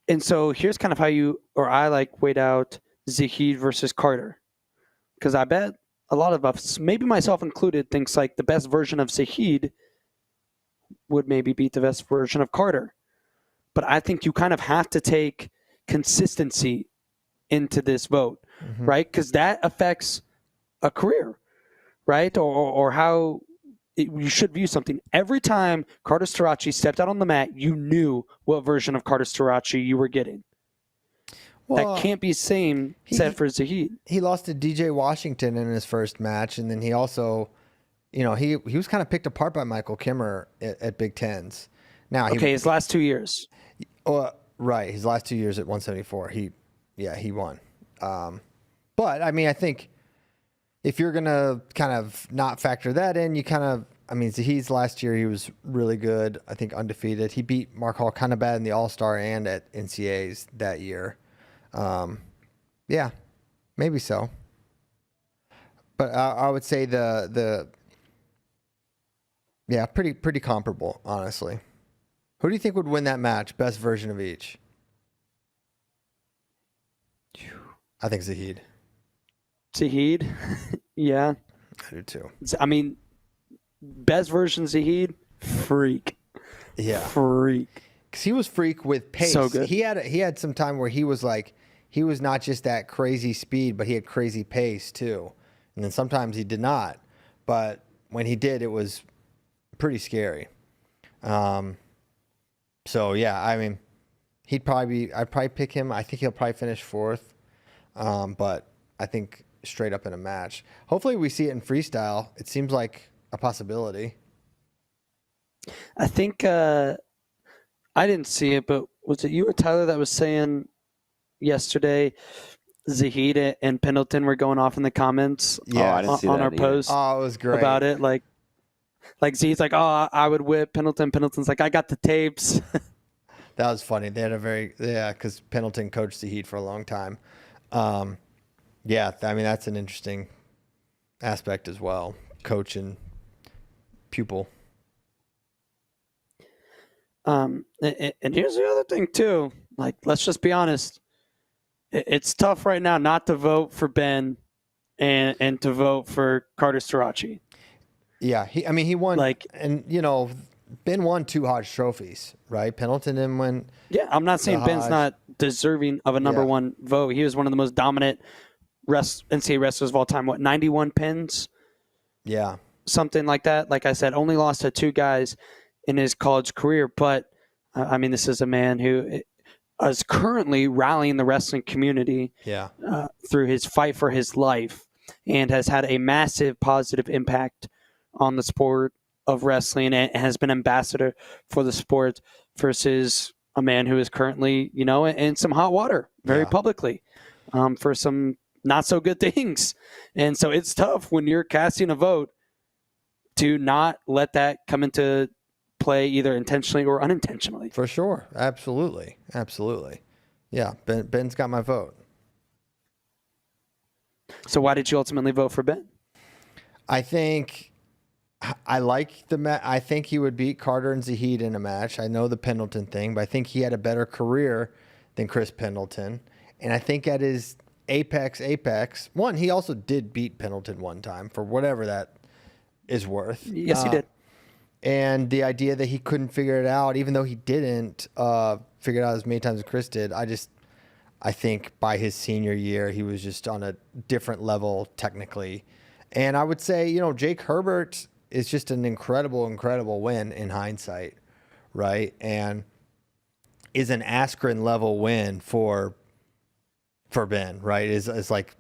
and so here's kind of how I weighed out Zahid versus Carter. Because I bet a lot of us, maybe myself included, thinks like the best version of Zahid would maybe beat the best version of Carter. But I think you kind of have to take consistency into this vote, right? Because that affects a career, right? Or how you should view something. Every time Carter Starachi stepped out on the mat, you knew what version of Carter Starachi you were getting. Well, that can't be said for Zahid. He lost to DJ Washington in his first match, and then he also, he was kind of picked apart by Michael Kimmer at Big Tens. Now, His last 2 years. Right, his last 2 years at 174, he won. But I mean, I think if you're gonna kind of not factor that in, Zahid's last year he was really good. I think undefeated. He beat Mark Hall kind of bad in the All-Star and at NCAAs that year. Yeah, maybe so. But I would say pretty comparable, honestly. Who do you think would win that match? Best version of each? I think Zahid. Zahid, yeah. I do too. I mean, best version Zahid, freak. Yeah, freak. Because he was freak with pace. So good. He had some time where he was not just that crazy speed, but he had crazy pace too. And then sometimes he did not. But when he did, it was pretty scary. So yeah, I mean, I'd probably pick him. I think he'll probably finish fourth. But I think straight up in a match. Hopefully we see it in freestyle. It seems like a possibility. I think I didn't see it, but was it you or Tyler that was saying yesterday Zahid and Pendleton were going off in the comments I didn't see on that our either. post Oh, it was great. about it? Like Zahid's like, oh, I would whip Pendleton. Pendleton's like, I got the tapes. That was funny. They had because Pendleton coached Zahid for a long time. Yeah, I mean, that's an interesting aspect as well. Coach and pupil. And here's the other thing too. Like, let's just be honest. It's tough right now not to vote for Ben and to vote for Carter Starachi. Yeah, he won. Ben won 2 Hodge trophies, right? Pendleton didn't win. Yeah, I'm not saying Ben's Hodge. not deserving of a number one vote. He was one of the most dominant NCAA wrestlers of all time. 91 pins? Yeah. Something like that. Like I said, only lost to 2 guys in his college career. But, this is a man who is currently rallying the wrestling community through his fight for his life and has had a massive positive impact on the sport of wrestling and has been ambassador for the sport versus a man who is currently, in some hot water very publicly for some not so good things. And so it's tough when you're casting a vote to not let that come into play either intentionally or unintentionally. For sure. Absolutely. Yeah, Ben's got my vote. So why did you ultimately vote for Ben? I think I like the match. I think he would beat Carter and Zahid in a match. I know the Pendleton thing, but I think he had a better career than Chris Pendleton. And I think at his apex, one, he also did beat Pendleton one time for whatever that is worth. Yes, he did. And the idea that he couldn't figure it out, even though he didn't figure it out as many times as Chris did, I think by his senior year, he was just on a different level technically. And I would say, Jake Herbert is just an incredible, incredible win in hindsight, right? And is an Askren level win for Ben, right? Is like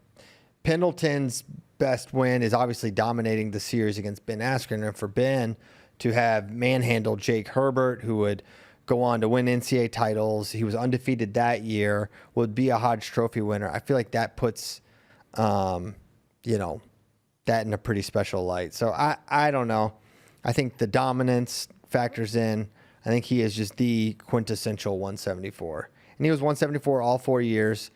Pendleton's best win is obviously dominating the series against Ben Askren. And for Ben to have manhandled Jake Herbert, who would go on to win NCAA titles, he was undefeated that year, would be a Hodge Trophy winner. I feel like that puts, that in a pretty special light. So I don't know. I think the dominance factors in. I think he is just the quintessential 174. And he was 174 all 4 years.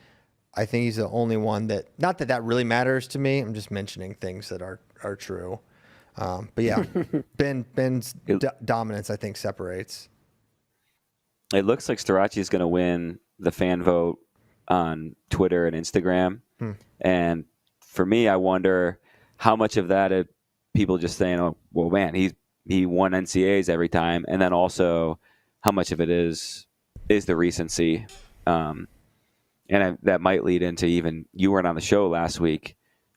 I think he's the only one that, not that really matters to me. I'm just mentioning things that are true. But yeah, Ben's dominance, I think, separates. It looks like Starachi is going to win the fan vote on Twitter and Instagram. And for me, I wonder how much of that are people just saying, oh, well, man, he won NCAAs every time. And then also how much of it is the recency. And that might lead into even, you weren't on the show last week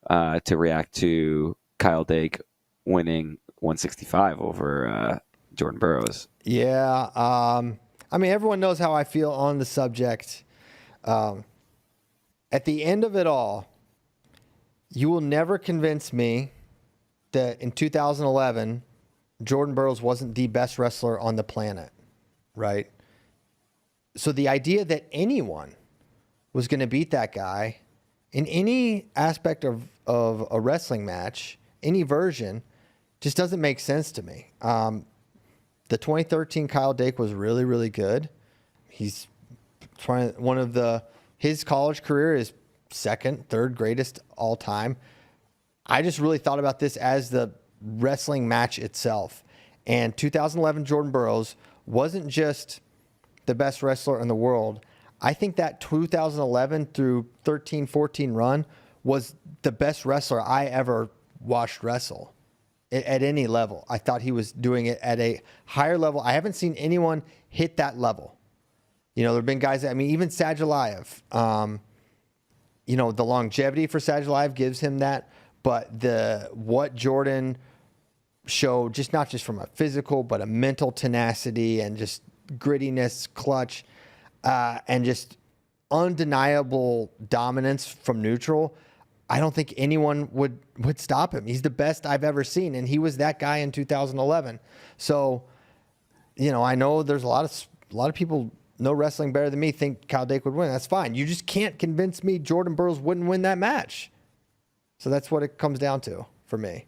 to react to Kyle Dake winning 165 over Jordan Burroughs. Yeah. I mean, everyone knows how I feel on the subject. At the end of it all, you will never convince me that in 2011, Jordan Burroughs wasn't the best wrestler on the planet, right? So the idea that anyone was going to beat that guy in any aspect of a wrestling match, any version, just doesn't make sense to me. The 2013 Kyle Dake was really, really good. He's his college career is second, third greatest all time. I just really thought about this as the wrestling match itself. And 2011 Jordan Burroughs wasn't just the best wrestler in the world. I think that 2011 through 13-14 run was the best wrestler I ever watched wrestle at any level. I thought he was doing it at a higher level. I haven't seen anyone hit that level. There have been guys, even Sadulayev, the longevity for Sadulayev gives him that, but what Jordan showed, just not just from a physical, but a mental tenacity and just grittiness, clutch, and just undeniable dominance from neutral. I don't think anyone would stop him. He's the best I've ever seen, and he was that guy in 2011. So, I know there's a lot of people know wrestling better than me, think Kyle Dake would win. That's fine. You just can't convince me Jordan Burroughs wouldn't win that match. So that's what it comes down to for me.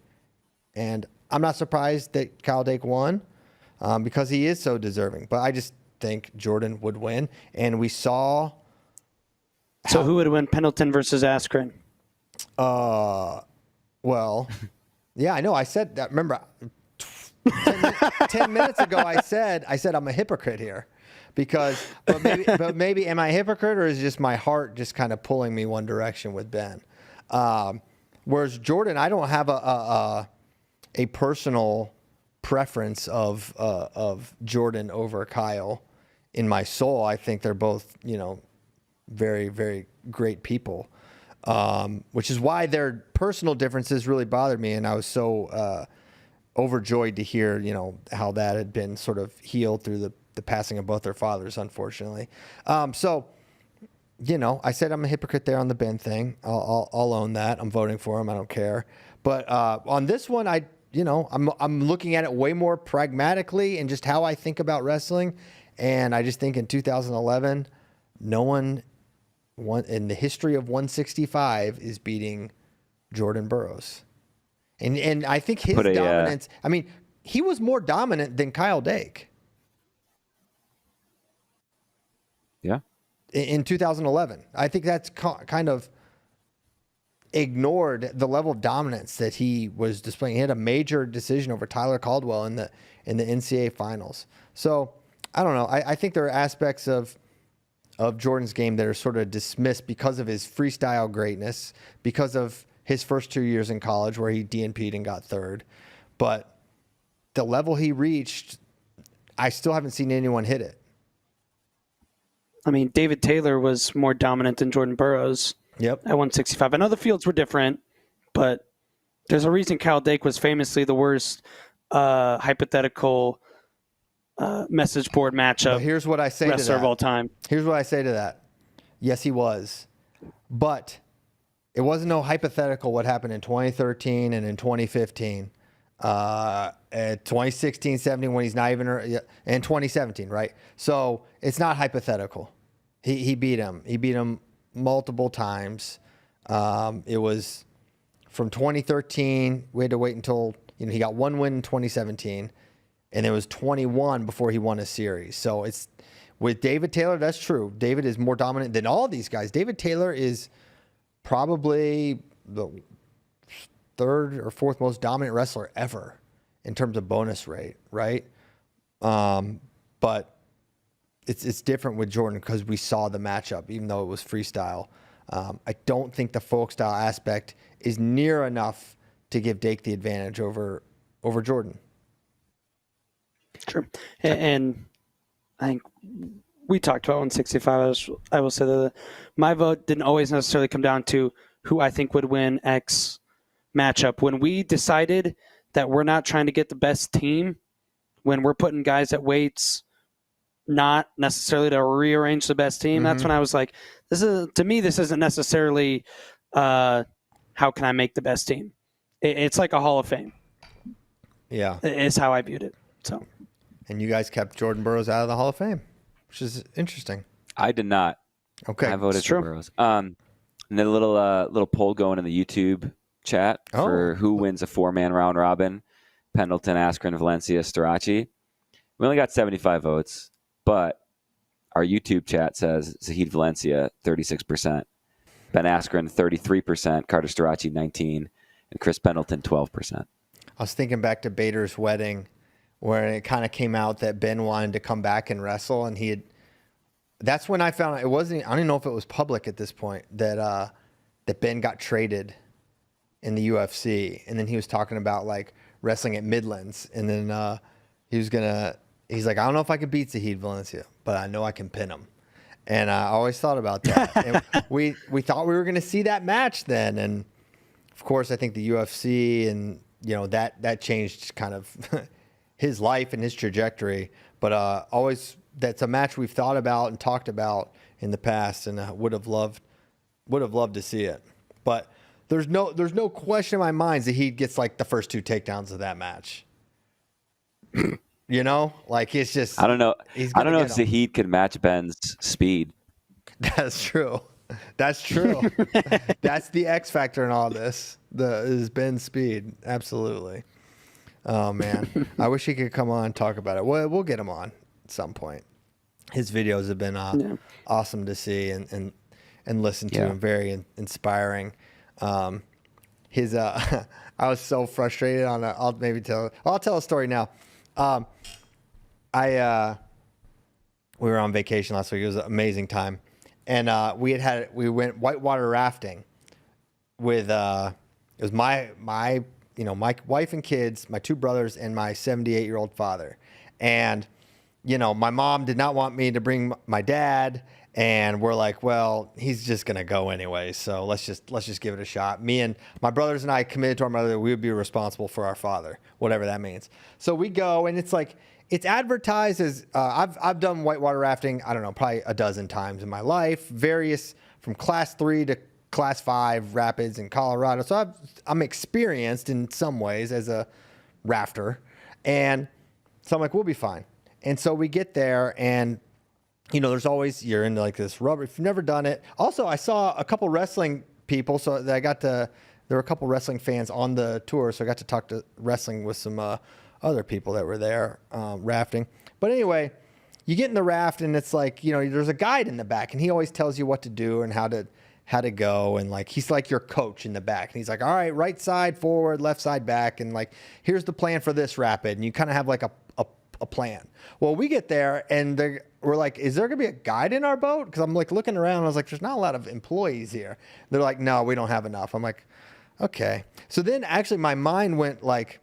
And I'm not surprised that Kyle Dake won because he is so deserving. But I just think Jordan would win. And we saw... So who would win, Pendleton versus Askren? Well, yeah, I know. I said that. Remember, 10 minutes ago, I said I'm a hypocrite here. But maybe am I a hypocrite, or is just my heart just kind of pulling me one direction with Ben? Whereas Jordan, I don't have a personal preference of Jordan over Kyle in my soul. I think they're both, very, very great people, which is why their personal differences really bothered me. And I was so overjoyed to hear, how that had been sort of healed through the passing of both their fathers, unfortunately. So, I said I'm a hypocrite there on the Ben thing. I'll own that. I'm voting for him. I don't care. But on this one, I'm looking at it way more pragmatically and just how I think about wrestling. And I just think in 2011, no one in the history of 165 is beating Jordan Burroughs. And I think his dominance, he was more dominant than Kyle Dake. Yeah. In 2011. I think that's kind of ignored the level of dominance that he was displaying. He had a major decision over Tyler Caldwell in the NCAA finals. So I don't know. I think there are aspects of Jordan's game that are sort of dismissed because of his freestyle greatness, because of his first 2 years in college where he DNP'd and got third. But the level he reached, I still haven't seen anyone hit it. I mean, David Taylor was more dominant than Jordan Burroughs Yep. at 165. I know the fields were different, but there's a reason Kyle Dake was famously the worst hypothetical message board matchup But here's what I say to wrestler of all that. time. Here's what I say to that. Yes, he was. But it wasn't no hypothetical what happened in 2013 and in 2015. At 2016, 17, when he's not even, and 2017, right? So it's not hypothetical. He beat him. He beat him multiple times. It was from 2013. We had to wait until he got one win in 2017, and it was 21 before he won a series. So it's with David Taylor. That's true. David is more dominant than all these guys. David Taylor is probably the third or fourth most dominant wrestler ever in terms of bonus rate, right? But it's different with Jordan because we saw the matchup, even though it was freestyle. I don't think the folk style aspect is near enough to give Dake the advantage over Jordan. Sure. And I think we talked about 165. I will say that my vote didn't always necessarily come down to who I think would win X matchup. When we decided that we're not trying to get the best team, when we're putting guys at weights, not necessarily to rearrange the best team, that's when I was like, this isn't necessarily how can I make the best team. It's like a Hall of Fame. Yeah. It's how I viewed it. So. And you guys kept Jordan Burroughs out of the Hall of Fame, which is interesting. I did not. Okay. I voted for Burroughs. And then a little poll going in the YouTube chat for who wins a 4-man round robin: Pendleton, Askren, Valencia, Starachi. We only got 75 votes, but our YouTube chat says Zahid Valencia 36%, Ben Askren 33%, Carter Starachi 19%, and Chris Pendleton 12%. I was thinking back to Bader's wedding, where it kind of came out that Ben wanted to come back and wrestle, and that's when I found out it wasn't. I don't even know if it was public at this point that Ben got traded in the UFC, and then he was talking about like wrestling at Midlands, and then he's like, I don't know if I could beat Zahid Valencia, but I know I can pin him. And I always thought about that. And we thought we were going to see that match then, and of course I think the UFC and that changed kind of his life and his trajectory. But always, that's a match we've thought about and talked about in the past, and would have loved to see it. But there's no question in my mind that he gets like the first 2 takedowns of that match. Like it's just. I don't know. I don't know if Zahid could match Ben's speed. That's true. That's true. That's the X factor in all this. Is Ben's speed. Absolutely. Oh man, I wish he could come on and talk about it. We'll get him on at some point. His videos have been awesome to see and listen to, and very inspiring. I was so frustrated on I'll tell a story now. We were on vacation last week. It was an amazing time. And we went whitewater rafting with it was my wife and kids, my 2 brothers, and my 78-year-old father. And my mom did not want me to bring my dad, and we're like, well, he's just gonna go anyway, so let's just give it a shot. Me and my brothers and I committed to our mother that we would be responsible for our father, whatever that means. So we go, and it's like it's advertised as I've done whitewater rafting, I don't know, probably a dozen times in my life, various from class 3 to class 5 rapids in Colorado. So I'm experienced in some ways as a rafter, and so I'm like, we'll be fine. And so we get there, and there's always, you're into like this rubber. If you've never done it. Also, I saw a couple wrestling people, so that there were a couple wrestling fans on the tour, so I got to talk to wrestling with some other people that were there rafting. But anyway, you get in the raft, and it's like, there's a guide in the back, and he always tells you what to do and how to go, and like he's like your coach in the back, and he's like, all right, right side forward, left side back, and like here's the plan for this rapid, and you kind of have like a plan. Well, we get there, and we're like, is there gonna be a guide in our boat? Because I'm like looking around, I was like, there's not a lot of employees here. They're like, no, we don't have enough. I'm like, okay. So then actually my mind went like,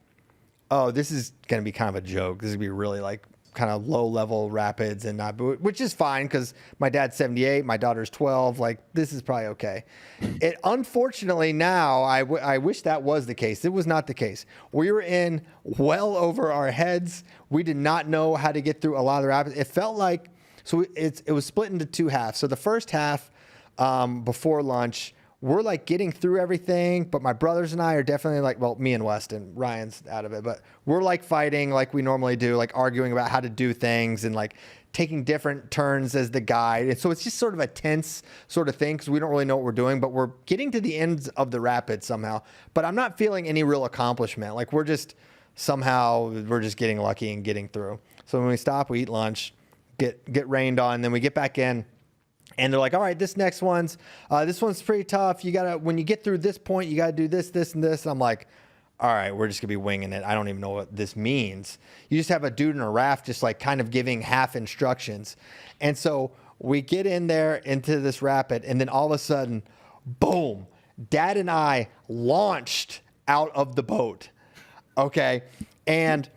oh, this is going to be kind of a joke. This is going to be really like kind of low level rapids and not, which is fine because my dad's 78, my daughter's 12. Like, this is probably okay. It unfortunately now, I wish that was the case. It was not the case. We were in well over our heads. We did not know how to get through a lot of the rapids. It felt like, so it was split into two halves. So the first half, before lunch, we're like getting through everything, but my brothers and I are definitely like, well, me and Weston, Ryan's out of it, but we're like fighting like we normally do, like arguing about how to do things and like taking different turns as the guide. And so it's just sort of a tense sort of thing because we don't really know what we're doing, but we're getting to the ends of the rapids somehow. But I'm not feeling any real accomplishment. Like we're just getting lucky and getting through. So when we stop, we eat lunch, get rained on, then we get back in. And they're like, all right, this one's pretty tough. When you get through this point, you got to do this, this, and this. And I'm like, all right, we're just going to be winging it. I don't even know what this means. You just have a dude in a raft just like kind of giving half instructions. And so we get in there into this rapid, and then all of a sudden, boom, Dad and I launched out of the boat. Okay. And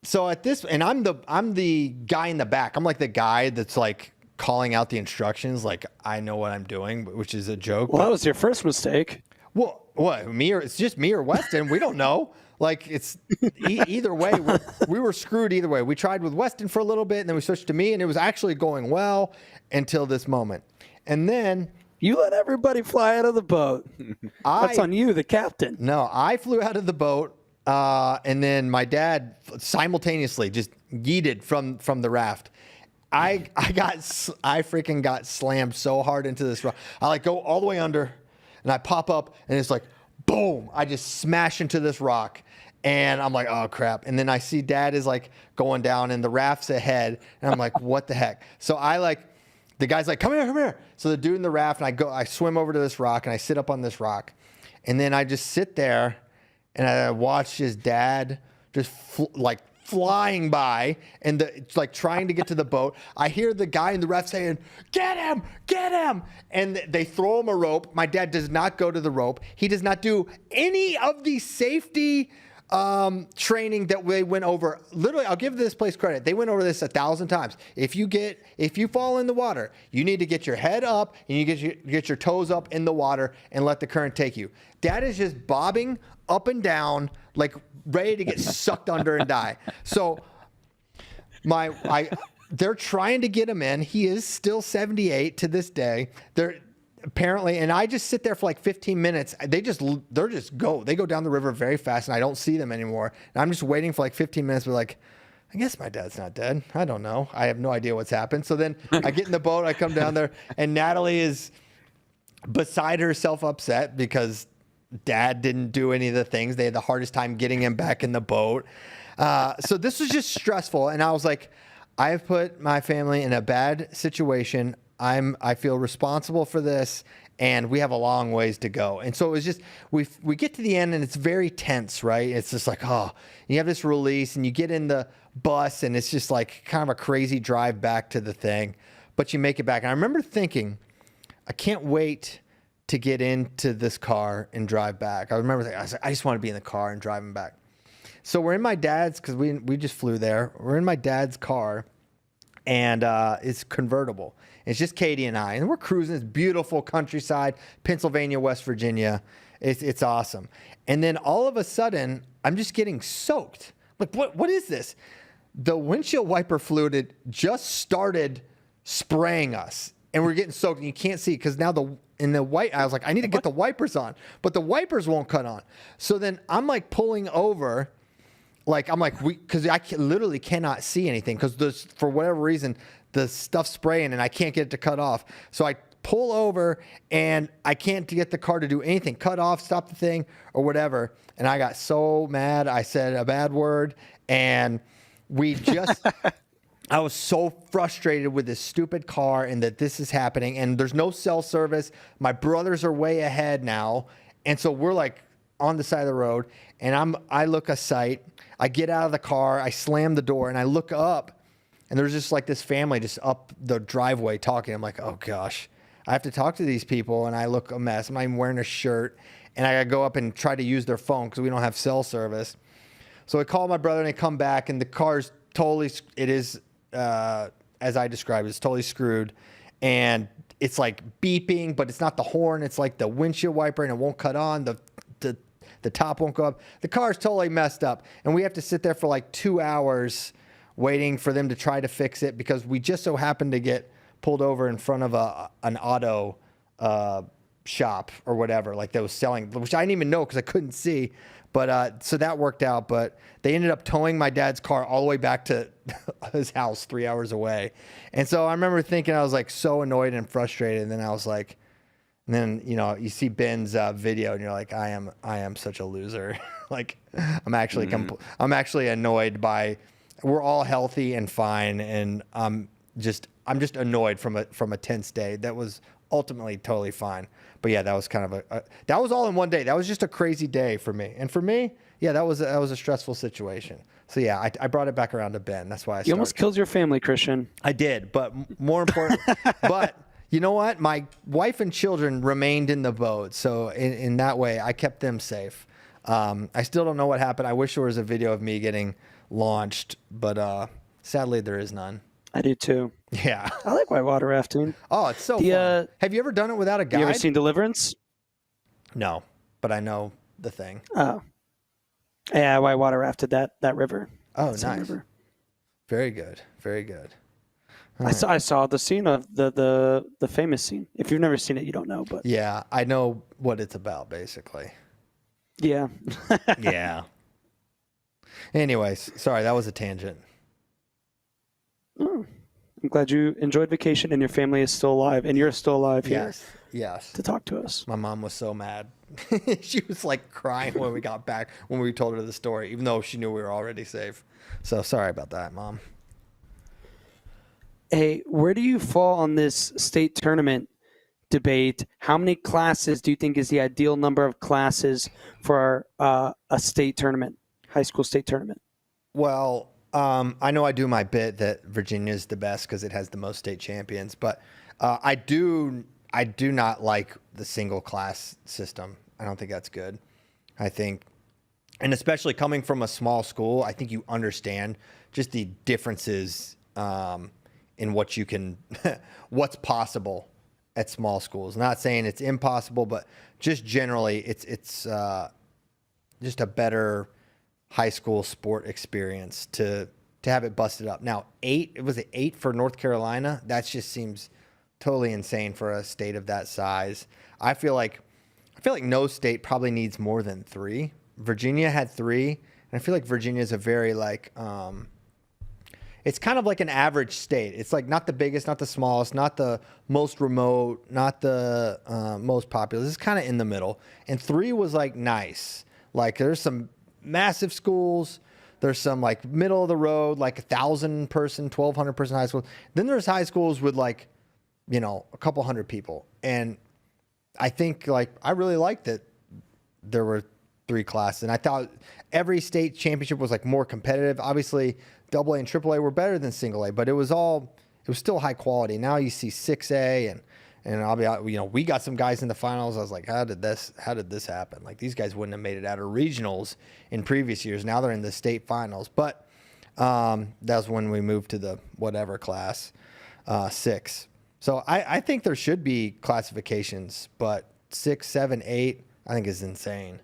so I'm the guy in the back. I'm like the guy that's like calling out the instructions, like I know what I'm doing, which is a joke. Well, that was your first mistake. Well, what, it's just me or Weston. We don't know. Like it's either way, we were screwed either way. We tried with Weston for a little bit, and then we switched to me, and it was actually going well until this moment. And then you let everybody fly out of the boat. That's on you, the captain. No, I flew out of the boat, and then my dad simultaneously just yeeted from the raft. I freaking got slammed so hard into this rock. I like go all the way under, and I pop up, and it's like, boom! I just smash into this rock, and I'm like, oh crap! And then I see Dad is like going down, and the raft's ahead, and I'm like, what the heck? So the guy's like, come here! So the dude in the raft, and I swim over to this rock, and I sit up on this rock, and then I just sit there, and I watch his dad just flying by, and it's like trying to get to the boat. I hear the guy in the raft saying, get him! And they throw him a rope. My dad does not go to the rope. He does not do any of the safety training that they went over. Literally, I'll give this place credit. They went over this 1,000 times. If you fall in the water, you need to get your head up and you get your toes up in the water and let the current take you. Dad is just bobbing up and down, like ready to get sucked under and die. So they're trying to get him in. He is still 78 to this day. They're apparently, and I just sit there for like 15 minutes. They go down the river very fast, and I don't see them anymore. And I'm just waiting for like 15 minutes. We're like, I guess my dad's not dead. I don't know. I have no idea what's happened. So then I get in the boat. I come down there, and Natalie is beside herself upset because Dad didn't do any of the things. They had the hardest time getting him back in the boat. So this was just stressful. And I was like, I have put my family in a bad situation. I feel responsible for this, and we have a long ways to go. And so it was just, we get to the end, and it's very tense, right? It's just like, oh, you have this release, and you get in the bus, and it's just like kind of a crazy drive back to the thing, but you make it back. And I remember thinking, I can't wait to get into this car and drive back. I remember thinking, I was like, I just want to be in the car and driving back. So we're in my dad's, because we just flew there. We're in my dad's car, and it's convertible. It's just Katie and I, and we're cruising this beautiful countryside, Pennsylvania, West Virginia. It's awesome. And then all of a sudden, I'm just getting soaked. Like, what is this? The windshield wiper fluid had just started spraying us, and we're getting soaked, and you can't see because now I was like, I need to get the wipers on, but the wipers won't cut on. So then I'm like pulling over, because I literally cannot see anything because for whatever reason, the stuff's spraying and I can't get it to cut off. So I pull over and I can't get the car to do anything, cut off, stop the thing or whatever. And I got so mad. I said a bad word, and I was so frustrated with this stupid car and that this is happening, and there's no cell service. My brothers are way ahead now. And so we're like on the side of the road, and I look a sight. I get out of the car, I slam the door, and I look up, and there's just like this family just up the driveway talking. I'm like, oh gosh, I have to talk to these people, and I look a mess. I'm not even wearing a shirt, and I gotta go up and try to use their phone because we don't have cell service. So I call my brother and they come back and the car's totally, it is, as I described, it's totally screwed. And it's like beeping, but it's not the horn. It's like the windshield wiper and it won't cut on. The top won't go up. The car's totally messed up. And we have to sit there for like 2 hours waiting for them to try to fix it because we just so happened to get pulled over in front of an auto shop or whatever, like that was selling, which I didn't even know because I couldn't see. But so that worked out. But they ended up towing my dad's car all the way back to his house 3 hours away. And so I remember thinking I was like so annoyed and frustrated. And then I was like, and then, you know, you see Ben's video and you're like, I am such a loser. Like I'm actually annoyed by, we're all healthy and fine. And I'm just annoyed from a tense day. That was ultimately totally fine. But yeah, that was kind of that was all in one day. That was just a crazy day for me. And for me, yeah, that was a stressful situation. So yeah, I brought it back around to Ben. That's why You almost killed your family, Christian. I did, but more important, but you know what? My wife and children remained in the boat. So in that way, I kept them safe. I still don't know what happened. I wish there was a video of me getting launched, but sadly there is none. I do too. Yeah. I like whitewater rafting. Oh, it's so fun. Have you ever done it without a guide? You ever seen Deliverance? No, but I know the thing. Oh. Yeah, I whitewater rafted that river. Oh, That nice. river. Very good. Very good. I saw the scene of the famous scene. If you've never seen it, you don't know. But Yeah, I know what it's about, basically. yeah, Yeah. Anyways, sorry, that was a tangent. Oh, I'm glad you enjoyed vacation and your family is still alive and you're still alive here Yes. to talk to us. My mom was so mad. She was like crying when we got back, when we told her the story, even though she knew we were already safe. So sorry about that, Mom. Hey, where do you fall on this state tournament debate? How many classes do you think is the ideal number of classes for a state tournament, high school state tournament? Well, I know I do my bit that Virginia is the best because it has the most state champions, but I do not like the single class system. I don't think that's good. I think, and especially coming from a small school, I think you understand just the differences in what you can, what's possible at small schools. Not saying it's impossible, but just generally, it's just a better high school sport experience to have it busted up. Now, 8 for North Carolina? That just seems totally insane for a state of that size. I feel like no state probably needs more than 3. Virginia had 3, and I feel like Virginia is a very it's kind of like an average state. It's like not the biggest, not the smallest, not the most remote, not the most populous. It's kind of in the middle. And 3 was like nice. Like there's some massive schools. There's some like middle of the road, like 1,000 person, 1,200 person high school. Then there's high schools with like, you know, a couple hundred people. And I think like I really liked that there were 3 classes. And I thought every state championship was like more competitive. Obviously, AA and AAA were better than single A, but it was still high quality. Now you see 6A and I'll be out, you know, we got some guys in the finals. I was like, how did this happen? Like these guys wouldn't have made it out of regionals in previous years. Now they're in the state finals. But that was when we moved to the whatever class, 6. So I think there should be classifications, but 6, 7, 8, I think is insane.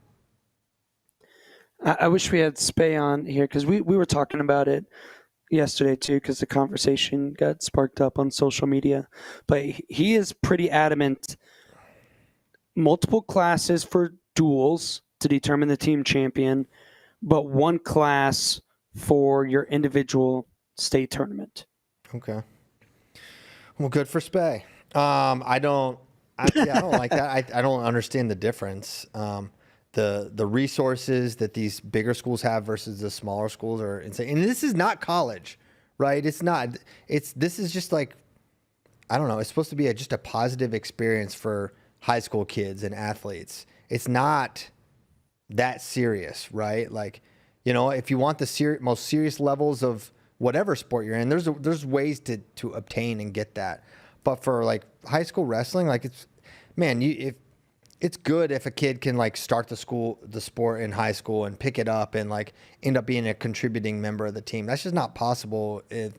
I wish we had Spay on here because we were talking about it yesterday too because the conversation got sparked up on social media. But he is pretty adamant. Multiple classes for duels to determine the team champion, but 1 class for your individual state tournament. Okay. Well, good for Spay. I don't like that. I don't understand the difference. The resources that these bigger schools have versus the smaller schools are insane. And this is not college, right? It's not. This is just like, I don't know. It's supposed to be just a positive experience for high school kids and athletes. It's not that serious, right? Like, you know, if you want the most serious levels of whatever sport you're in, there's ways to obtain and get that. But for like high school wrestling, like it's, man, it's good if a kid can like start the sport in high school and pick it up and like end up being a contributing member of the team. That's just not possible if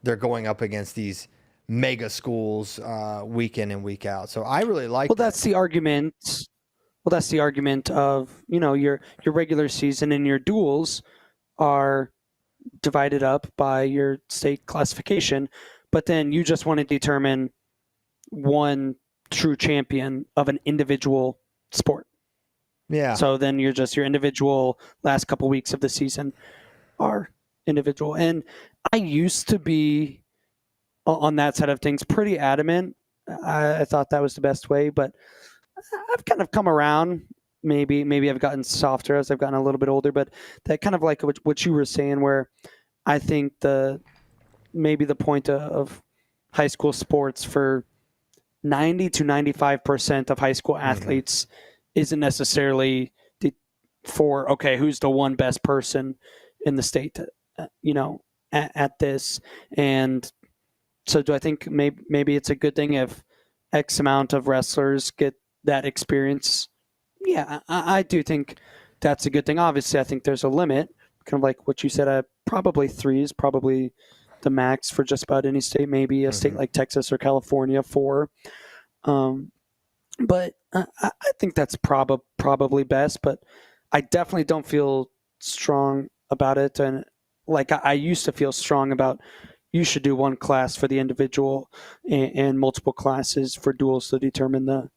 they're going up against these mega schools week in and week out. So I really like. Well, that's the argument. Well, that's the argument of, your regular season and your duels are divided up by your state classification, but then you just want to determine one true champion of an individual sport. Yeah. So then your individual last couple weeks of the season are individual. And I used to be on that side of things pretty adamant. I thought that was the best way, but I've kind of come around. Maybe I've gotten softer as I've gotten a little bit older, but that kind of like what you were saying, where I think maybe the point of high school sports for 90 to 95% of high school athletes isn't necessarily for, okay, who's the one best person in the state, at this. And so do I think maybe it's a good thing if X amount of wrestlers get that experience? Yeah, I do think that's a good thing. Obviously, I think there's a limit, kind of like what you said. Probably 3 is probably the max for just about any state. Maybe a state like Texas or California 4. But I think that's probably best. But I definitely don't feel strong about it. And like I used to feel strong about, you should do one class for the individual and multiple classes for duels to determine the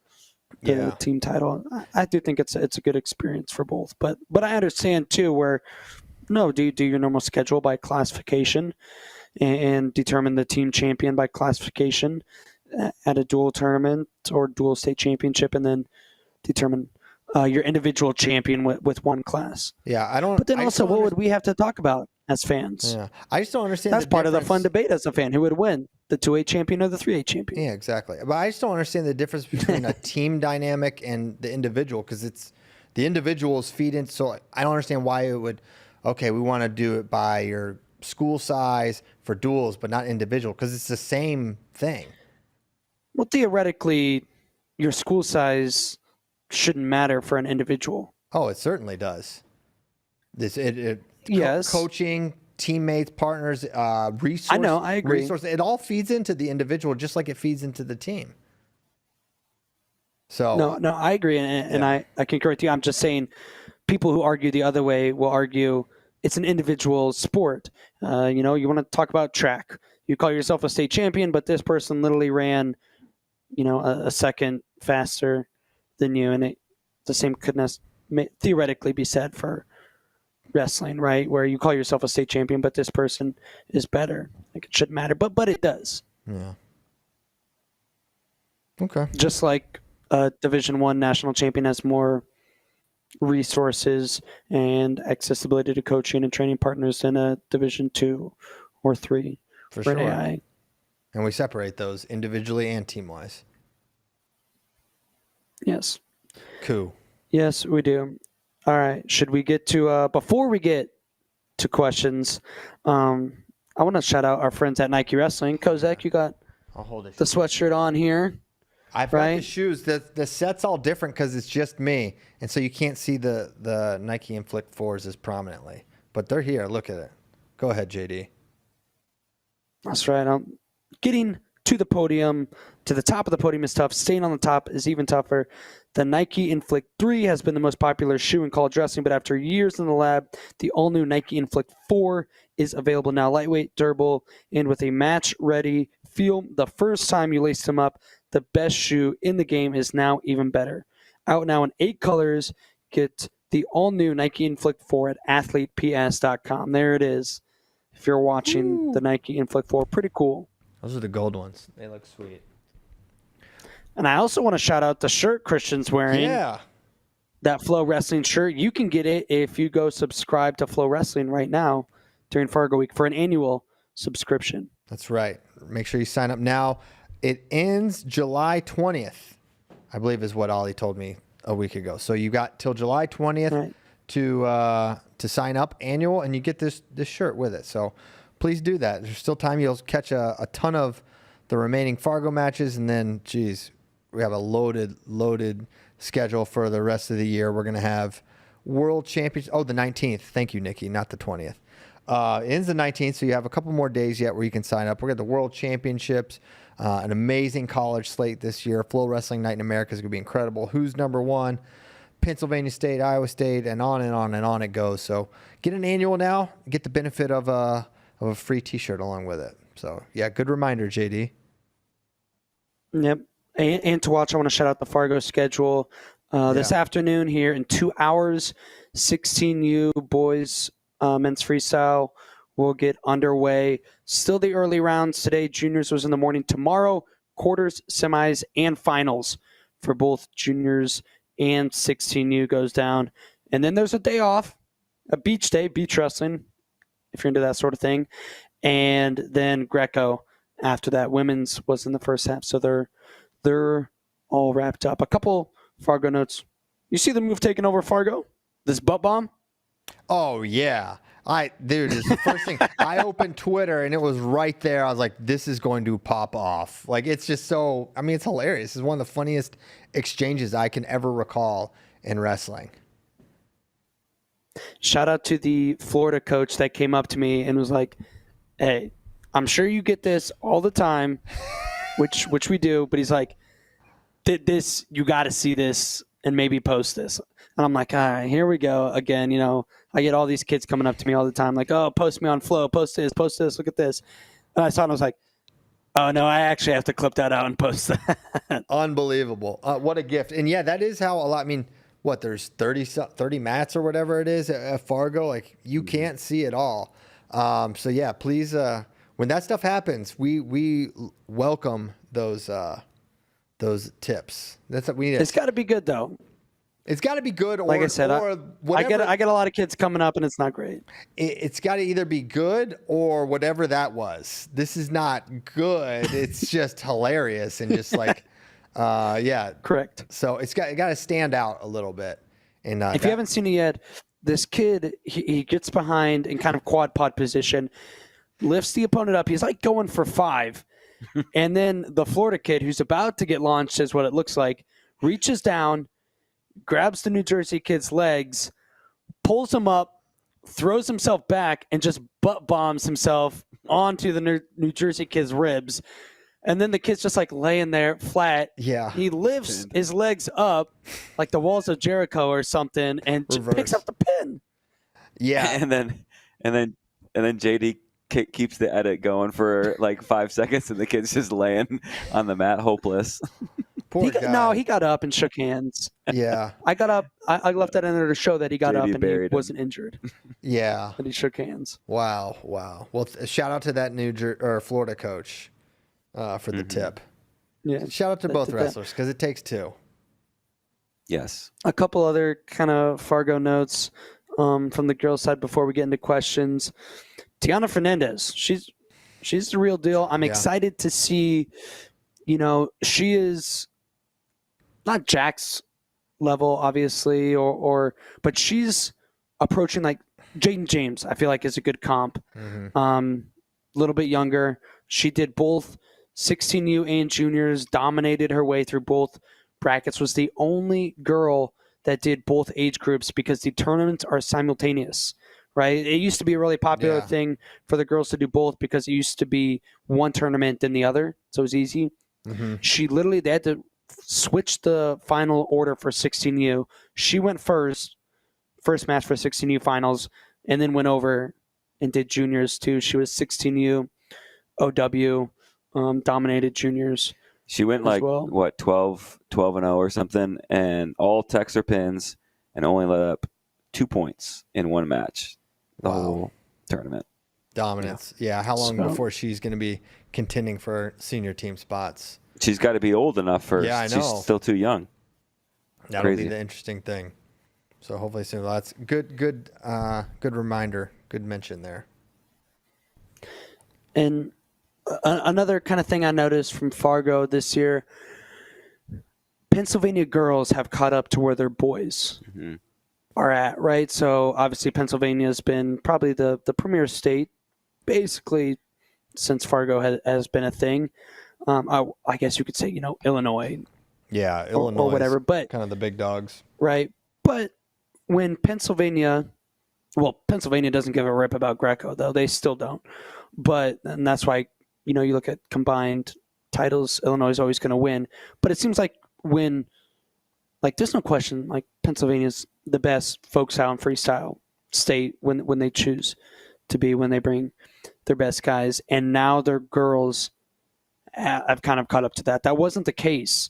team title. I do think it's a good experience for both, but I understand too where do your normal schedule by classification and determine the team champion by classification at a dual tournament or dual state championship, and then determine your individual champion with one class. Yeah, I don't. But then also, what would we have to talk about as fans? Yeah, I just don't understand. That's part of the fun debate as a fan. Who would win, the 2A champion or the 3A champion? Yeah, exactly. But I just don't understand the difference between a team dynamic and the individual, because it's the individuals feed in. So I don't understand why it would. Okay, we want to do it by your school size for duels, but not individual, because it's the same thing. Well, theoretically, your school size shouldn't matter for an individual. Oh, it certainly does. Yes. Coaching, teammates, partners, resources. I know, I agree. It all feeds into the individual, just like it feeds into the team. So no, I agree, and I concur with you. I'm just saying, people who argue the other way will argue it's an individual sport. You want to talk about track. You call yourself a state champion, but this person literally ran, a second faster than you, and the same could theoretically be said for wrestling, right? Where you call yourself a state champion, but this person is better. Like, it shouldn't matter, but it does. Yeah. Okay. Just like a Division I national champion has more resources and accessibility to coaching and training partners than a Division II or III for sure. AI. And we separate those individually and team-wise. Yes. Cool. Yes, we do. All right. Should we get to before we get to questions? I want to shout out our friends at Nike Wrestling. Kozak, you got I'll hold it. the sweatshirt on here. I've got the shoes. The set's all different because it's just me, and so you can't see the Nike Inflict 4s as prominently. But they're here. Look at it. Go ahead, JD. That's right. Getting to the podium, to the top of the podium is tough. Staying on the top is even tougher. The Nike Inflict 3 has been the most popular shoe in college wrestling, but after years in the lab, the all-new Nike Inflict 4 is available now. Lightweight, durable, and with a match-ready feel. The first time you lace them up, the best shoe in the game is now even better. Out now in 8 colors. Get the all-new Nike Inflict 4 at athleteps.com. There it is. If you're watching the Nike Inflict 4, pretty cool. Those are the gold ones. They look sweet. And I also want to shout out the shirt Christian's wearing. Yeah. That FloWrestling shirt. You can get it if you go subscribe to FloWrestling right now during Fargo Week for an annual subscription. That's right. Make sure you sign up now. It ends July 20th, I believe is what Ollie told me a week ago. So you got till July 20th to sign up annual, and you get this shirt with it. So please do that. There's still time. You'll catch a ton of the remaining Fargo matches, and then, geez, We have a loaded schedule for the rest of the year. We're going to have World Championships. Oh, the 19th. Thank you, Nikki, not the 20th. It ends the 19th, so you have a couple more days yet where you can sign up. We're going to the World Championships, an amazing college slate this year. FloWrestling Night in America is going to be incredible. Who's number one? Pennsylvania State, Iowa State, and on and on and on it goes. So get an annual now. Get the benefit of a free T-shirt along with it. So, yeah, good reminder, JD. Yep. And to watch, I want to shout out the Fargo schedule. This afternoon here in 2 hours, 16U boys men's freestyle will get underway. Still the early rounds today. Juniors was in the morning. Tomorrow, quarters, semis, and finals for both juniors and 16U goes down. And then there's a day off, a beach day, beach wrestling, if you're into that sort of thing. And then Greco after that. Women's was in the first half, so they're all wrapped up. A couple Fargo notes. You see the move taking over Fargo? This butt bomb? Oh, yeah. Dude, it's the first thing. I opened Twitter, and it was right there. I was like, this is going to pop off. Like, it's just so, I mean, it's hilarious. It's one of the funniest exchanges I can ever recall in wrestling. Shout out to the Florida coach that came up to me and was like, hey, I'm sure you get this all the time, which we do, but he's like, this, you got to see this and maybe post this. And I'm like, all right, here we go again. You know, I get all these kids coming up to me all the time, like, oh, post me on Flow, post this, look at this. And I saw it and I was like, oh, no, I actually have to clip that out and post that. Unbelievable. What a gift. And, yeah, that is how a lot, I mean, what, there's 30 mats or whatever it is at Fargo. Like, you can't see it all. So, yeah, please, when that stuff happens, we welcome those tips. That's what we need. It's got to be good, though. It's got to be good, or like I said, or I get a lot of kids coming up, and it's not great. It's got to either be good or whatever that was. This is not good. It's just hilarious and just like, yeah, correct. So it's got to stand out a little bit. And if you haven't seen it yet, this kid he gets behind in kind of quad pod position, lifts the opponent up. He's like going for 5, and then the Florida kid who's about to get launched, is what it looks like, reaches down, grabs the New Jersey kid's legs, pulls him up, throws himself back, and just butt bombs himself onto the New Jersey kid's ribs. And then the kid's just like laying there flat. Yeah. He lifts his legs up like the walls of Jericho or something and picks up the pin. Yeah. And then JD keeps the edit going for like 5 seconds, and the kid's just laying on the mat, hopeless. Poor guy. He got up and shook hands. Yeah. I got up. I left that in there to show that he got up and he wasn't injured. Yeah. But he shook hands. Wow. Well, shout out to that Florida coach for the tip. Yeah. Shout out to both wrestlers because it takes 2. Yes. A couple other kind of Fargo notes from the girls' side before we get into questions. Tiana Fernandez, she's the real deal. I'm excited to see. You know, she is not Jax level, obviously, but she's approaching like Jaden James. I feel like is a good comp. A little bit younger. She did both 16U and juniors. Dominated her way through both brackets. Was the only girl that did both age groups because the tournaments are simultaneous. Right? It used to be a really popular thing for the girls to do both because it used to be one tournament than the other, so it was easy. She literally, they had to switch the final order for 16U. She went first match for 16U finals, and then went over and did juniors too. She was 16U, OW, dominated juniors. She went like, 12-0 or something, and all techs or pins, and only let up 2 points in one match the whole tournament. Dominance. Yeah. How long before she's going to be contending for senior team spots? She's got to be old enough for. Yeah, I know. She's still too young. That'll be the interesting thing. So hopefully soon. That's good reminder. Good mention there. And another kind of thing I noticed from Fargo this year, Pennsylvania girls have caught up to where their boys are at, right? So obviously Pennsylvania has been probably the premier state basically since Fargo has been a thing. I guess you could say, Illinois Yeah, Illinois or whatever. But kind of the big dogs. right, but when Pennsylvania doesn't give a rip about Greco, though. They still don't. And that's why, you look at combined titles, Illinois is always going to win. But it seems like there's no question, like Pennsylvania's the best folk style and freestyle state when they choose to be, when they bring their best guys. And now their girls have kind of caught up to that. That wasn't the case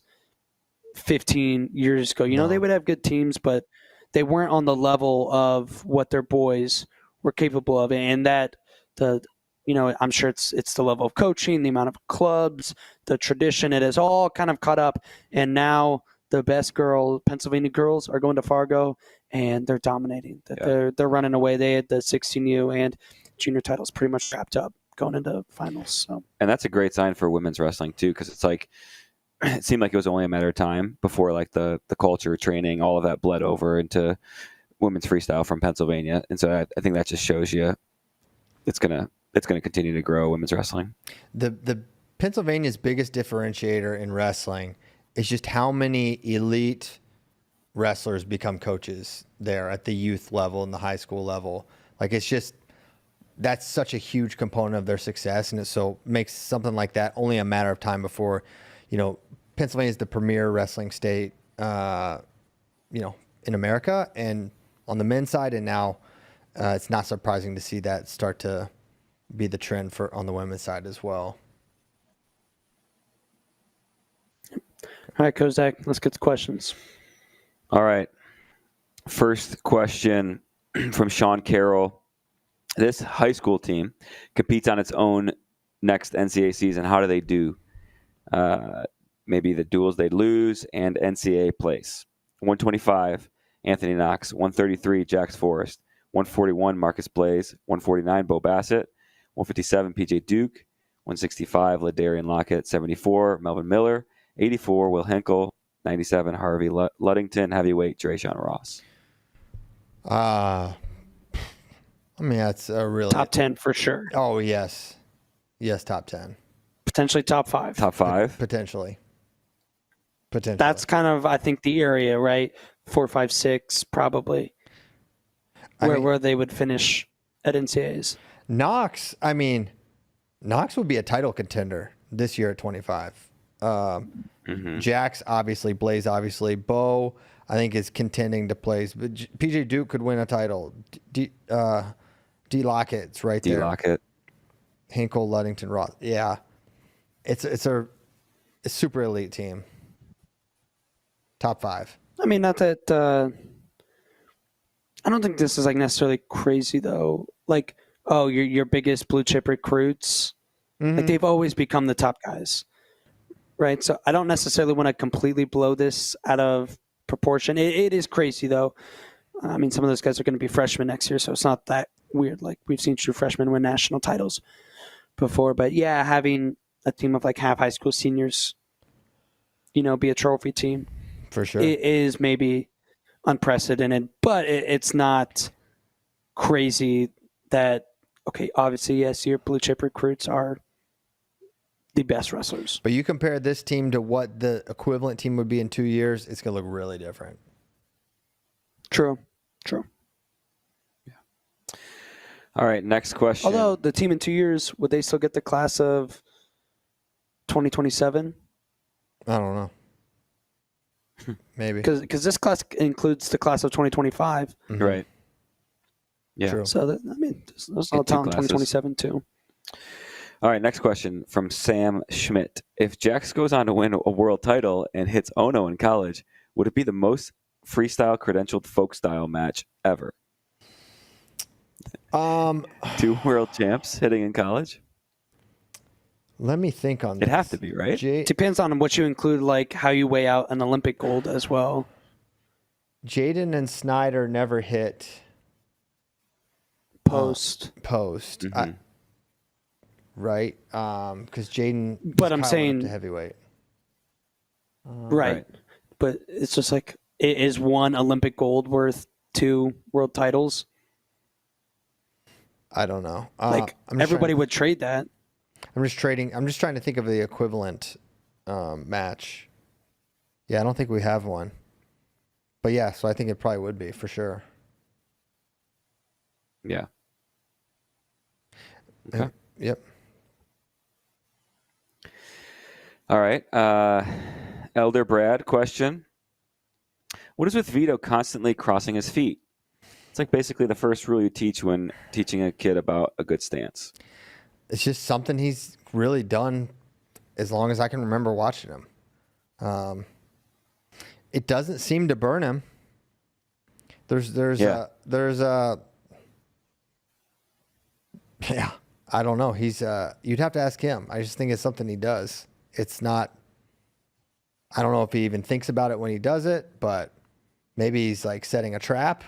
15 years ago. No. They would have good teams, but they weren't on the level of what their boys were capable of. And that I'm sure it's the level of coaching, the amount of clubs, the tradition. It has all kind of caught up. And now the best Pennsylvania girls are going to Fargo, and they're dominating. They're running away. They had the 16U and junior titles pretty much wrapped up going into finals. So. And that's a great sign for women's wrestling too, because it's like it seemed like it was only a matter of time before like the culture, training, all of that bled over into women's freestyle from Pennsylvania. And so I think that just shows you it's gonna continue to grow women's wrestling. The Pennsylvania's biggest differentiator in wrestling is just how many elite wrestlers become coaches there at the youth level and the high school level. Like that's such a huge component of their success, and it so makes something like that only a matter of time before, Pennsylvania is the premier wrestling state, in America and on the men's side, and now it's not surprising to see that start to be the trend on the women's side as well. All right, Kozak, let's get to questions. All right. First question from Sean Carroll. This high school team competes on its own next NCAA season. How do they do? Maybe the duels they lose and NCAA place. 125, Anthony Knox. 133, Jax Forrest. 141, Marcus Blaze. 149, Bo Bassett. 157, PJ Duke. 165, Ladarian Lockett. 74, Melvin Miller. 84, Will Hinkle. 97, Harvey Luddington. Heavyweight, Drayshawn Ross. That's a really top 10 for sure. Oh yes, top 10, potentially top 5. Top 5, potentially. That's kind of, I think, the area, right? 4, 5, 6, probably. Where they would finish at NCAAs. Knox would be a title contender this year at 25. Jax, obviously. Blaze, obviously. Bo, I think, is contending to place. But PJ Duke could win a title. D Lockett's right there. D Lockett. Hinkle, Luddington, Ross. Yeah. It's a super elite team. Top 5. Not that... I don't think this is like necessarily crazy, though. Like, your biggest blue chip recruits, like they've always become the top guys. Right, so I don't necessarily want to completely blow this out of proportion. It is crazy, though. Some of those guys are going to be freshmen next year, so it's not that weird. Like, we've seen true freshmen win national titles before. But, yeah, having a team of, like, half high school seniors, be a trophy team. For sure. It is maybe unprecedented, but it's not crazy that, okay, obviously, yes, your blue chip recruits are the best wrestlers. But you compare this team to what the equivalent team would be in 2 years, it's going to look really different. True. Yeah. All right, next question. Although the team in 2 years, would they still get the class of 2027? I don't know. Maybe. Because this class includes the class of 2025. Right. Yeah. True. So, there's a lot of talent in 2027, too. All right, next question from Sam Schmidt. If Jax goes on to win a world title and hits Ono in college, would it be the most freestyle credentialed folk style match ever? 2 world champs hitting in college? Let me think on this. It'd have to be, right? Depends on what you include, like how you weigh out an Olympic gold as well. Jaden and Snyder never hit post. Mm-hmm. Right? Because Jaden. But I'm saying to heavyweight. Right. But it's just like, is 1 Olympic gold worth 2 world titles? I don't know. Everybody would trade that. I'm just trying to think of the equivalent match. Yeah, I don't think we have one. But yeah, so I think it probably would be for sure. Yeah. Okay. Yep. All right. Elder Brad question. What is with Vito constantly crossing his feet? It's like basically the first rule you teach when teaching a kid about a good stance. It's just something he's really done as long as I can remember watching him. It doesn't seem to burn him. Yeah, I don't know. He's you'd have to ask him. I just think it's something he does. It's not, I don't know if he even thinks about it when he does it, but maybe he's like setting a trap,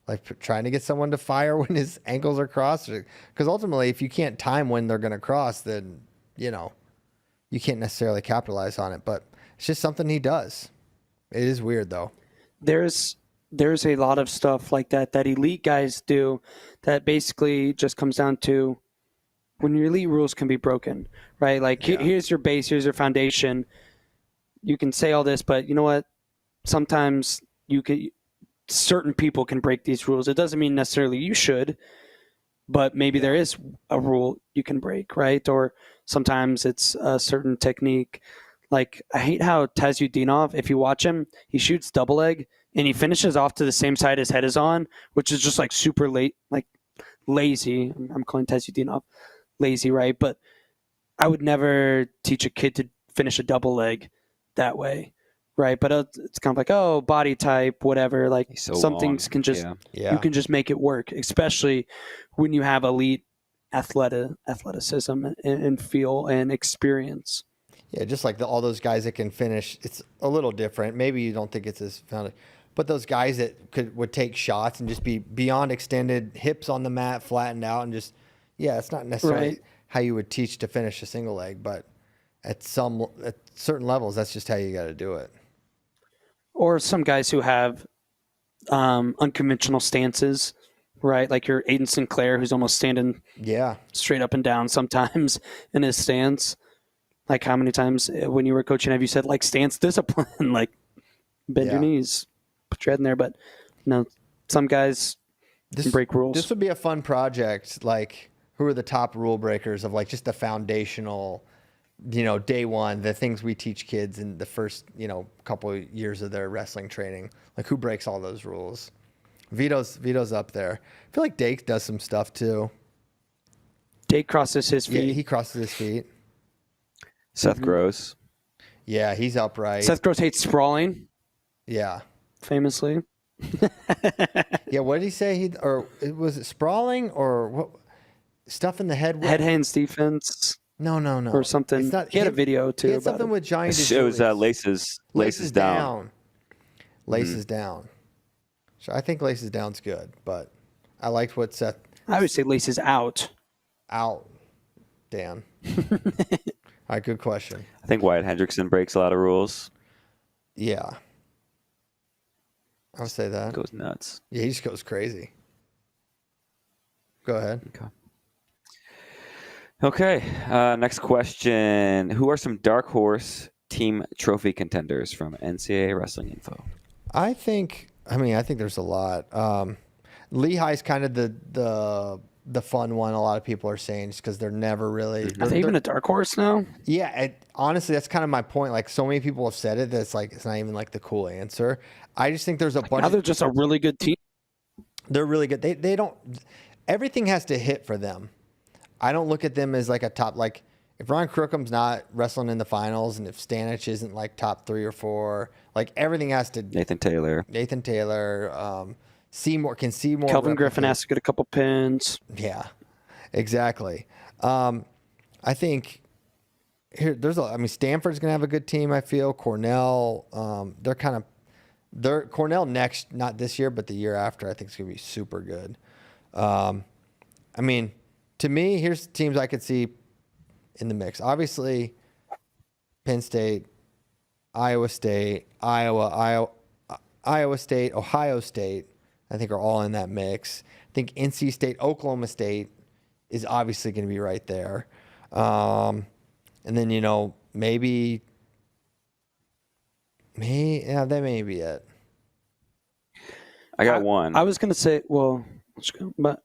like trying to get someone to fire when his ankles are crossed. Because ultimately, if you can't time when they're going to cross, then, you can't necessarily capitalize on it. But it's just something he does. It is weird, though. There's a lot of stuff like that elite guys do that basically just comes down to when your elite rules can be broken, right? Like, here's your base, here's your foundation. You can say all this, but you know what? Sometimes certain people can break these rules. It doesn't mean necessarily you should, but maybe there is a rule you can break, right? Or sometimes it's a certain technique. Like, I hate how Tazudinov, if you watch him, he shoots double leg and he finishes off to the same side his head is on, which is just like super lazy. I'm calling Tazudinov lazy, right? But I would never teach a kid to finish a double leg that way, right? But it's kind of like, oh, body type, whatever. Like, some things can just you can just make it work, especially when you have elite athleticism and feel and experience. Yeah, just like all those guys that can finish, it's a little different. Maybe you don't think it's as founded, but those guys that would take shots and just be beyond extended, hips on the mat, flattened out, and just, it's not necessarily how you would teach to finish a single leg, but at certain levels, that's just how you got to do it. Or some guys who have unconventional stances, right? Like your Aiden Sinclair, who's almost standing straight up and down sometimes in his stance. Like, how many times when you were coaching have you said, like, stance discipline, like bend your knees, put your head in there? But some guys can break rules. This would be a fun project. Like, who are the top rule breakers of like just the foundational, day one, the things we teach kids in the first, couple of years of their wrestling training. Like, who breaks all those rules? Vito's up there. I feel like Dake does some stuff too. Dake crosses his feet. Yeah, he crosses his feet. Seth Gross. Yeah, he's upright. Seth Gross hates sprawling. Yeah. Famously. Yeah, what did he say? Was it sprawling or what? Stuff in the head? Head hands defense. No. Or something. It's not, he had a video too. He had something with giant. It was laces down. Laces down. So I think laces down's good, but I liked what Seth. I would say laces out. Out, Dan. All right, good question. I think Wyatt Hendrickson breaks a lot of rules. Yeah. I'll say that. Goes nuts. Yeah, he just goes crazy. Go ahead. Okay. Next question. Who are some dark horse team trophy contenders from NCAA Wrestling Info? I think there's a lot. Lehigh's kind of the fun one. A lot of people are saying just because they're never really. Are they even a dark horse now? Yeah, honestly, that's kind of my point. Like, so many people have said it that it's like it's not even like the cool answer. I just think there's a bunch. Now they're just a really good team. They're really good. They don't. Everything has to hit for them. I don't look at them as like a top. Like, if Ron Crookham not wrestling in the finals, and if Stanich isn't like top 3 or 4, like everything has to. Nathan Taylor. Seymour. Kelvin Griffin has to get a couple pins. Yeah, exactly. I think Stanford's going to have a good team. I feel Cornell. They're Cornell next, not this year, but the year after. I think it's going to be super good. To me, here's teams I could see in the mix. Obviously, Penn State, Iowa State, Iowa State, Ohio State, I think are all in that mix. I think NC State, Oklahoma State is obviously going to be right there. And then, maybe That may be it. I got one. I was going to say, well, let's go. But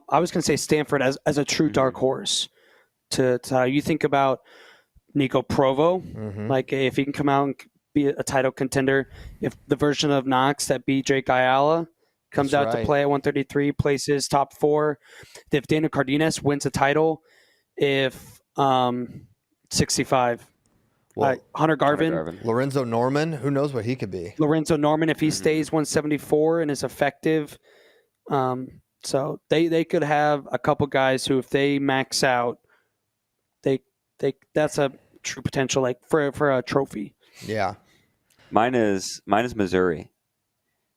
I was going to say Stanford as a true dark horse. To how you think about Nico Provo, like if he can come out and be a title contender, if the version of Knox that beat Jake Ayala comes out to play at 133, places top 4, if Daniel Cardenas wins a title, if 65. Well, Hunter Garvin. Lorenzo Norman, who knows what he could be? Lorenzo Norman, if he stays 174 and is effective. So they could have a couple guys who, if they max out, that's a true potential, like for a trophy. Yeah. Mine is Missouri.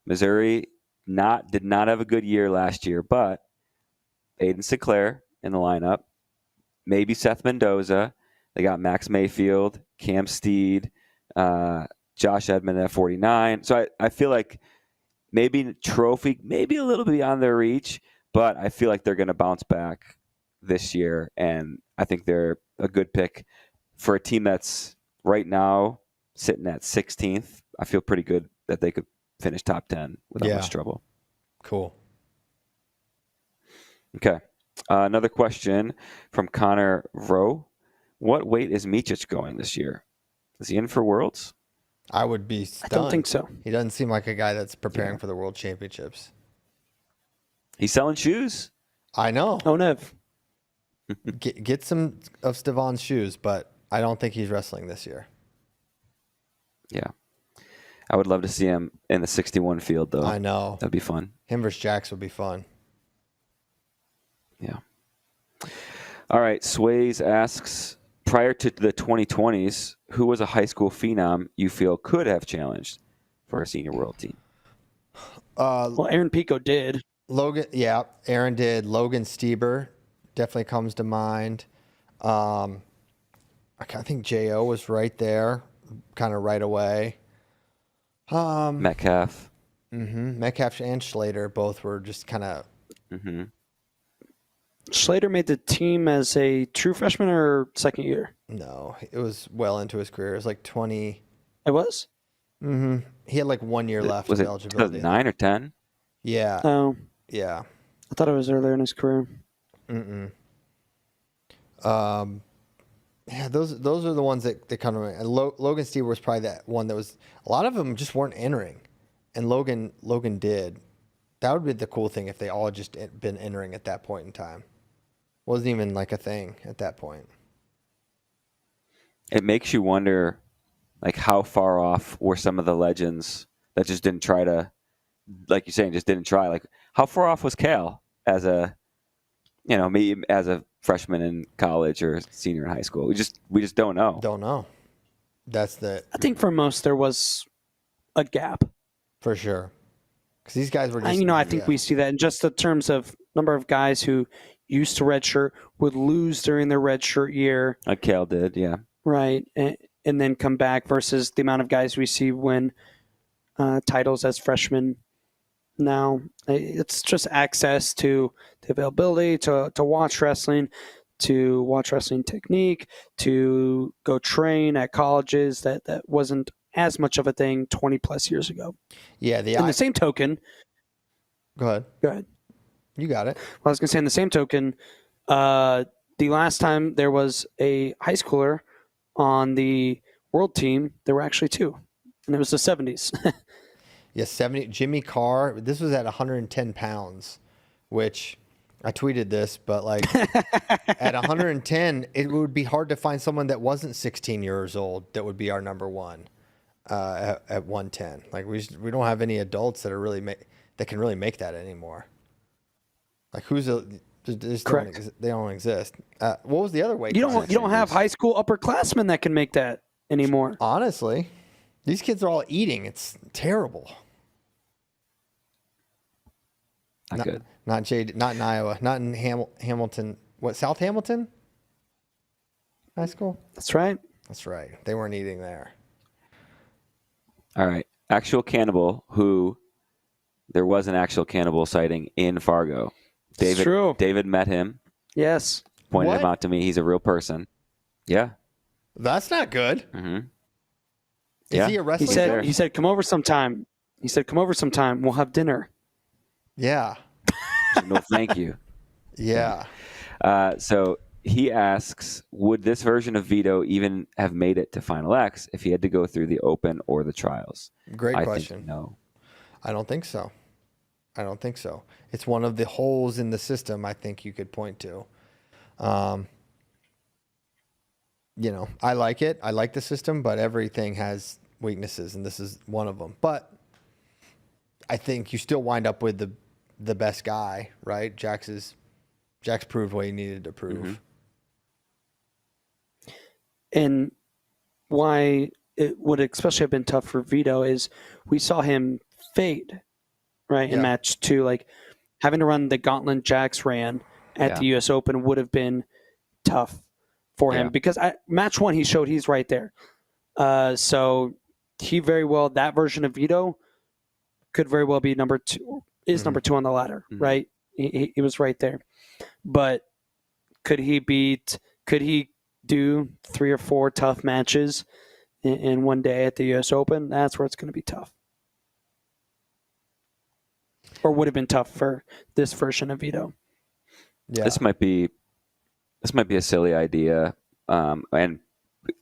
Missouri did not have a good year last year, but Aiden Sinclair in the lineup, maybe Seth Mendoza. They got Max Mayfield, Cam Steed, Josh Edmond at 49. So I feel like maybe trophy, maybe a little bit beyond their reach, but I feel like they're going to bounce back this year, and I think they're a good pick for a team that's right now sitting at 16th. I feel pretty good that they could finish top 10 without much trouble. Cool. Okay. Another question from Connor Rowe. What weight is Micic going this year? Is he in for Worlds? I would be stunned. I don't think so. He doesn't seem like a guy that's preparing for the World Championships. He's selling shoes. I know. Oh, Nev. Get some of Stevan's shoes, but I don't think he's wrestling this year. Yeah. I would love to see him in the 61 field, though. I know. That'd be fun. Him versus Jax would be fun. Yeah. All right. Sways asks, prior to the 2020s, who was a high school phenom you feel could have challenged for a senior world team? Well, Aaron Pico did. Logan, yeah, Aaron did. Logan Stieber definitely comes to mind. I think J.O. was right there, kind of right away. Metcalf. Metcalf and Schlater both were just kind of. Schlater made the team as a true freshman or second year? No, it was well into his career. It was like 20. It was? He had like 1 year left Was of it eligibility. 9 or 10? Yeah. Oh. Yeah. I thought it was earlier in his career. Yeah, those are the ones that come to mind. And Logan Stieber was probably that one that was. A lot of them just weren't entering, and Logan did. That would be the cool thing if they all just been entering at that point in time. Wasn't even like a thing at that point. It makes you wonder, like, how far off were some of the legends that just didn't try to, like you're saying, just didn't try. Like, how far off was Cal as a, me as a freshman in college or senior in high school? We just don't know. Don't know. That's I think for most there was a gap. For sure. Because these guys were just. I think we see that in just the terms of number of guys who used to redshirt, would lose during their redshirt year. Like Cal did, yeah. Right. And then come back versus the amount of guys we see win titles as freshmen now. It's just access to the availability to watch wrestling, to watch wrestling technique, to go train at colleges that wasn't as much of a thing 20 plus years ago. Yeah. In the same token. Go ahead. You got it. Well, I was going to say, in the same token, the last time there was a high schooler on the world team, there were actually 2, and it was the 70s. Yeah, 70. Jimmy Carr. This was at 110 pounds, which I tweeted this, but like at 110, it would be hard to find someone that wasn't 16 years old that would be our number one at 110. Like we don't have any adults that are really that can really make that anymore. Like Correct. They don't exist. What was the other weight? You don't have high school upperclassmen that can make that anymore. Honestly, these kids are all eating. It's terrible. Not good. Not in Iowa. Not in Hamilton. What, South Hamilton High School? That's right. That's right. They weren't eating there. All right. Actual Cannibal, who there was an actual cannibal sighting in Fargo. It's true. David met him. Yes. Pointed What? him out to me. He's a real person. Yeah. That's not good. Is he a wrestler? He said, come over sometime. He said, come over sometime. We'll have dinner. Yeah. No, thank you. Yeah. So he asks, would this version of Vito even have made it to Final X if he had to go through the Open or the trials? Great I question. Think no. I don't think so. It's one of the holes in the system I think you could point to. I like it. I like the system, but everything has weaknesses, and this is one of them. But I think you still wind up with the best guy, right? Jax proved what he needed to prove. Mm-hmm. And why it would especially have been tough for Vito is we saw him fade, right, in match 2. Like, having to run the gauntlet Jax ran at the U.S. Open would have been tough for him because match 1 he showed he's right there. So he very well, that version of Vito could very well be number 2, number 2 on the ladder, right? He was right there. But could he do 3 or 4 tough matches in one day at the U.S. Open? That's where it's going to be tough. Or would have been tough for this version of Vito. Yeah. This might be a silly idea, and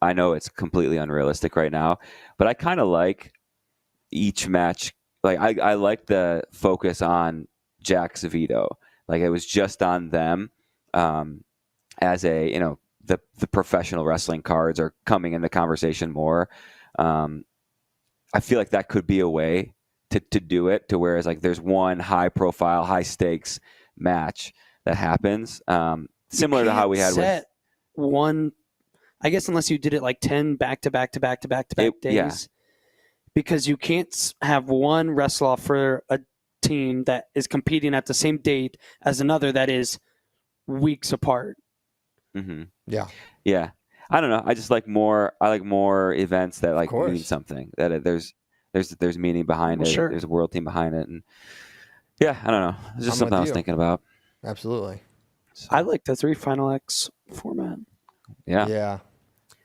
I know it's completely unrealistic right now, but I kind of like each match. Like I like the focus on Jax Vito. Like it was just on them, as a the professional wrestling cards are coming in the conversation more. I feel like that could be a way to do it, to whereas like there's one high profile, high stakes match that happens, similar to how we had with one. I guess unless you did it like 10 back to back days, yeah. Because you can't have one wrestle off for a team that is competing at the same date as another that is weeks apart. Mm-hmm. Yeah. Yeah. I don't know. I just like more. I like more events that like mean something. That there's meaning behind it. Sure. There's a world team behind it, and yeah, I don't know. It's just something I was thinking about. Absolutely. So. I like the 3 Final X format. Yeah. Yeah.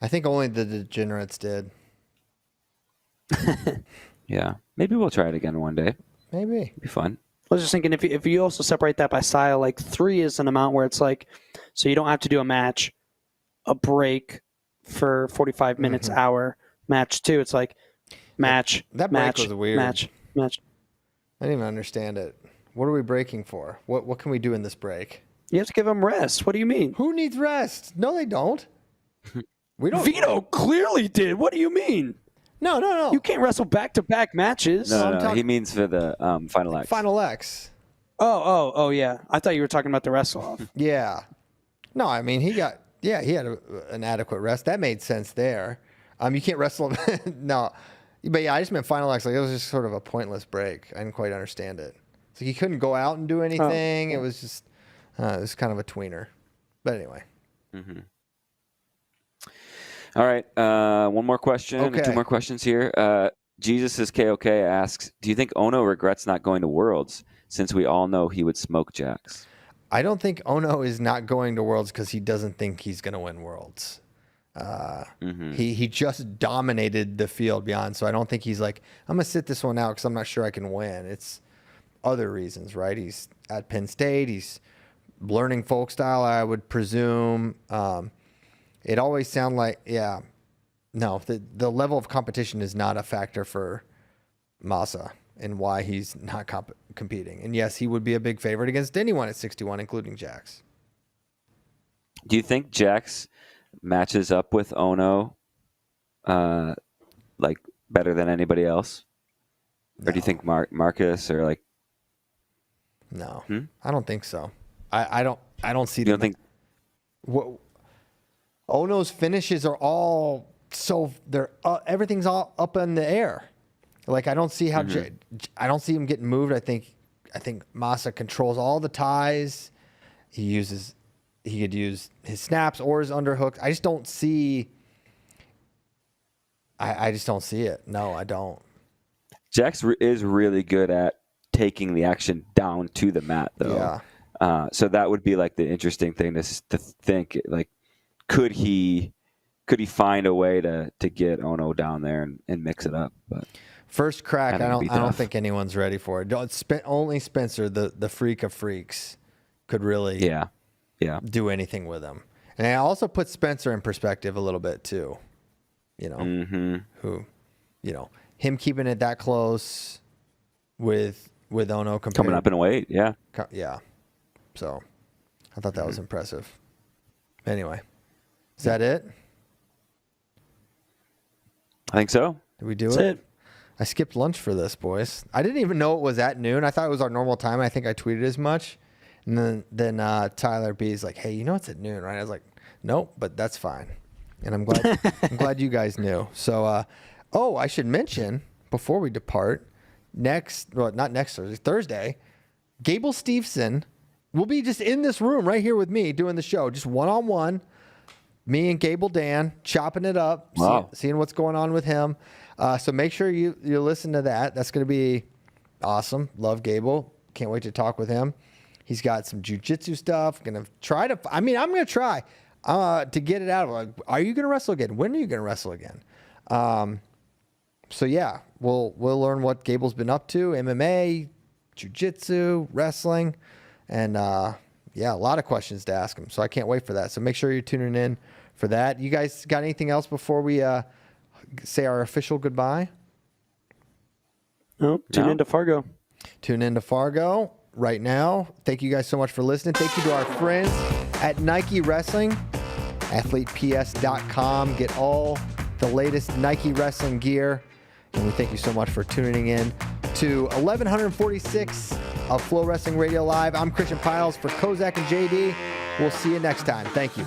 I think only the degenerates did. Yeah. Maybe we'll try it again one day. Maybe. It'd be fun. I was just thinking if you also separate that by style, like 3 is an amount where it's like, so you don't have to do a match, a break for 45 minutes, hour. Match 2, it's like match, that match, break was weird. match. I didn't even understand it. What are we breaking for? What can we do in this break? You have to give them rest. What do you mean? Who needs rest? No, they don't. We don't. Vito clearly did. What do you mean? No. You can't wrestle back-to-back matches. No. He means for the Final X. Final X. Oh, yeah. I thought you were talking about the wrestle-off. Yeah. No, I mean, he had an adequate rest. That made sense there. You can't wrestle him. No. But yeah, I just meant Final X. Like, it was just sort of a pointless break. I didn't quite understand it. So he couldn't go out and do anything. It was just, it was kind of a tweener. But anyway. Mm-hmm. All right. One more question. Okay. 2 more questions here. Jesus is KOK asks, do you think Ono regrets not going to Worlds since we all know he would smoke Jax? I don't think Ono is not going to Worlds because he doesn't think he's going to win Worlds. He just dominated the field beyond, so I don't think he's like, I'm going to sit this one out because I'm not sure I can win. It's other reasons, right? He's at Penn State. He's learning folk style, I would presume. It always sounded like, the level of competition is not a factor for Massa and why he's not competing. And yes, he would be a big favorite against anyone at 61, including Jax. Do you think Jax matches up with Ono like better than anybody else? Or do you think Marcus or like? No, I don't think so. I don't see. You don't think? What? Ono's finishes are all they're everything's all up in the air. Like I don't see how I don't see him getting moved. I think Massa controls all the ties. He could use his snaps or his underhooks. I just don't see. I just don't see it. No, I don't. Jax is really good at taking the action down to the mat, though. Yeah. So that would be like the interesting thing to think. Like, could he could he find a way to get Ono down there and mix it up? But first crack, I don't tough. think anyone's ready for it. Only Spencer, the freak of freaks, could really do anything with him. And I also put Spencer in perspective a little bit too. Who, him keeping it that close with Ono coming up in weight, yeah. So I thought that was impressive. Anyway, is that it? I think so. Did we do That's it. I skipped lunch for this, boys. I didn't even know it was at noon. I thought it was our normal time. I think I tweeted as much. And then Tyler B's like, hey, it's at noon, right? I was like, nope, but that's fine. And I'm glad you guys knew. So, I should mention before we depart, not next Thursday, Gable Steveson will be just in this room right here with me doing the show, just one-on-one. Me and Gable Dan chopping it up, seeing what's going on with him. So make sure you listen to that. That's going to be awesome. Love Gable. Can't wait to talk with him. He's got some jiu-jitsu stuff. I'm going to try to get it out of him. Are you going to wrestle again? When are you going to wrestle again? So yeah, we'll learn what Gable's been up to. MMA, jiu-jitsu, wrestling, and a lot of questions to ask him. So I can't wait for that. So make sure you're tuning in for that. You guys got anything else before we say our official goodbye? Nope. Tune into Fargo. Tune into Fargo right now. Thank you guys so much for listening. Thank you to our friends at Nike Wrestling, athleteps.com. Get all the latest Nike wrestling gear. And we thank you so much for tuning in to 1146 of FloWrestling Radio Live. I'm Christian Piles for Kozak and JD. We'll see you next time. Thank you.